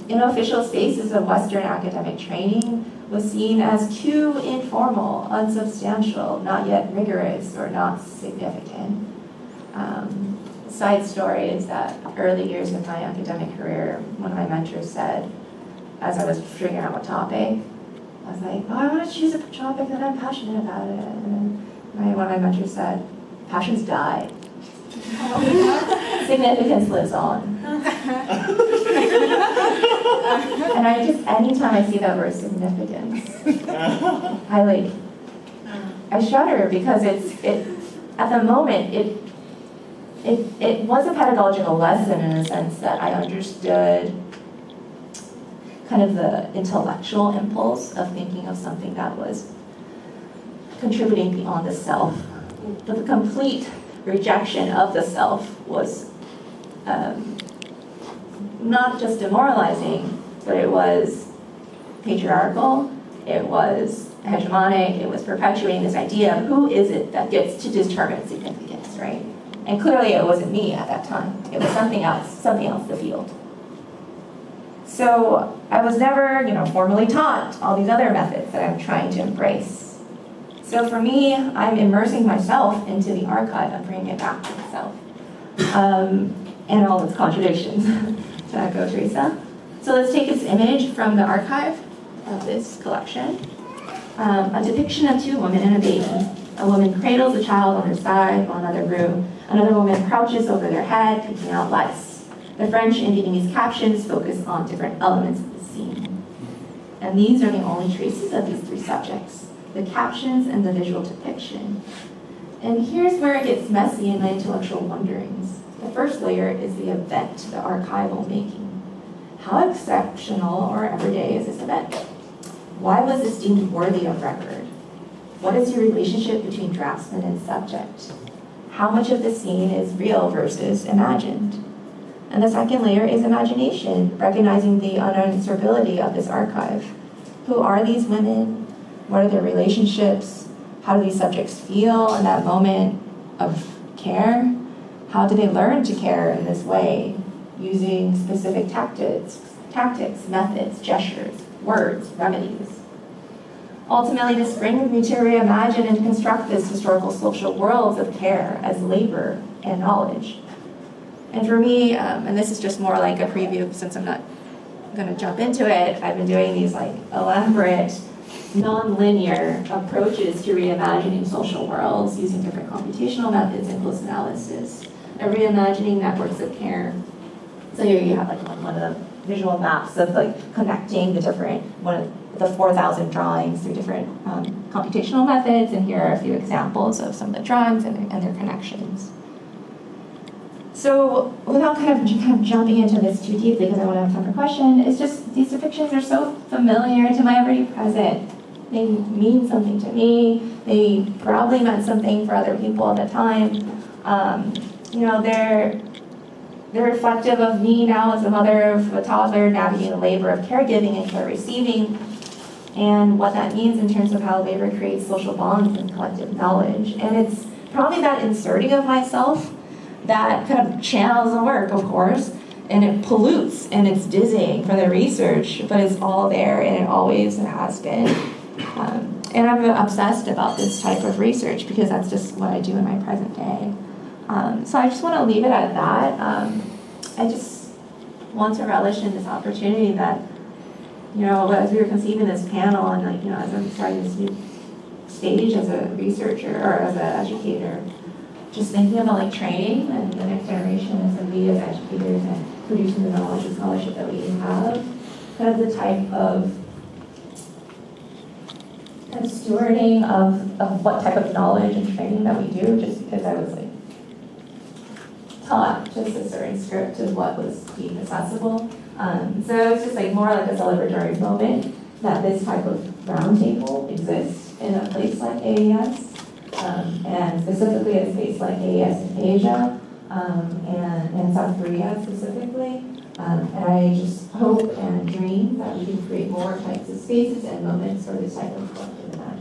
in official spaces of Western academic training was seen as too informal, unsubstantial, not yet rigorous, or not significant. Side story is that early years of my academic career, one of my mentors said, as I was figuring out what topic, I was like, oh, I want to choose a topic that I'm passionate about it. And then one of my mentors said, passions die. Significance lives on. And I just, anytime I see that word significance, I shudder because it at the moment, it was a pedagogical lesson in the sense that I understood kind of the intellectual impulse of thinking of something that was contributing beyond the self. But the complete rejection of the self was not just demoralizing, but it was patriarchal, it was hegemonic, it was perpetuating this idea of who is it that gets to determine significance, right? And clearly it wasn't me at that time. It was something else the field. So I was never, formally taught all these other methods that I'm trying to embrace. So for me, I'm immersing myself into the archive and bringing it back to itself. And all its contradictions. To echo Theresa. So let's take this image from the archive of this collection. A depiction of two women and a baby. A woman cradles a child on her side while another woman crouches over their head, picking out lice. The French and Vietnamese captions focus on different elements of the scene. And these are the only traces of these three subjects, the captions and the visual depiction. And here's where it gets messy in my intellectual wonderings. The first layer is the event, the archival making. How exceptional or everyday is this event? Why was this deemed worthy of record? What is the relationship between draftsman and subject? How much of the scene is real versus imagined? And the second layer is imagination, recognizing the unanswerability of this archive. Who are these women? What are their relationships? How do these subjects feel in that moment of care? How do they learn to care in this way, using specific tactics, methods, gestures, words, remedies? Ultimately, this brings me to reimagine and construct this historical social worlds of care as labor and knowledge. And for me, and this is just more like a preview since I'm not going to jump into it, I've been doing these elaborate, non-linear approaches to reimagining social worlds using different computational methods and close analysis, and reimagining networks of care. So here you have one of the visual maps of connecting the different, the 4,000 drawings through different computational methods, and here are a few examples of some of the drawings and their connections. So without kind of jumping into this too deeply, because I want to have time for questions, it's just these depictions are so familiar to my everyday present. They mean something to me. They probably meant something for other people at the time. They're reflective of me now as a mother of a toddler navigating the labor of caregiving and care receiving, and what that means in terms of how labor creates social bonds and collective knowledge. And it's probably that inserting of myself that kind of channels the work, of course, and it pollutes and it's dizzying for the research, but it's all there and it always has been. And I'm obsessed about this type of research because that's just what I do in my present day. So I just want to leave it at that. I just want to relish in this opportunity that, as we were conceiving this panel and as I'm starting this new stage as a researcher or as an educator, just thinking about training and the next generation as we as educators and producing the knowledge and scholarship that we have, kind of the type of stewarding of what type of knowledge and training that we do, just because I was taught just a certain script of what was deemed accessible. So it's just like more like a celebratory moment that this type of roundtable exists in a place like AES, and specifically a space like AES in Asia, and South Korea specifically. And I just hope and dream that we can create more types of spaces and moments for this type of collective imagination.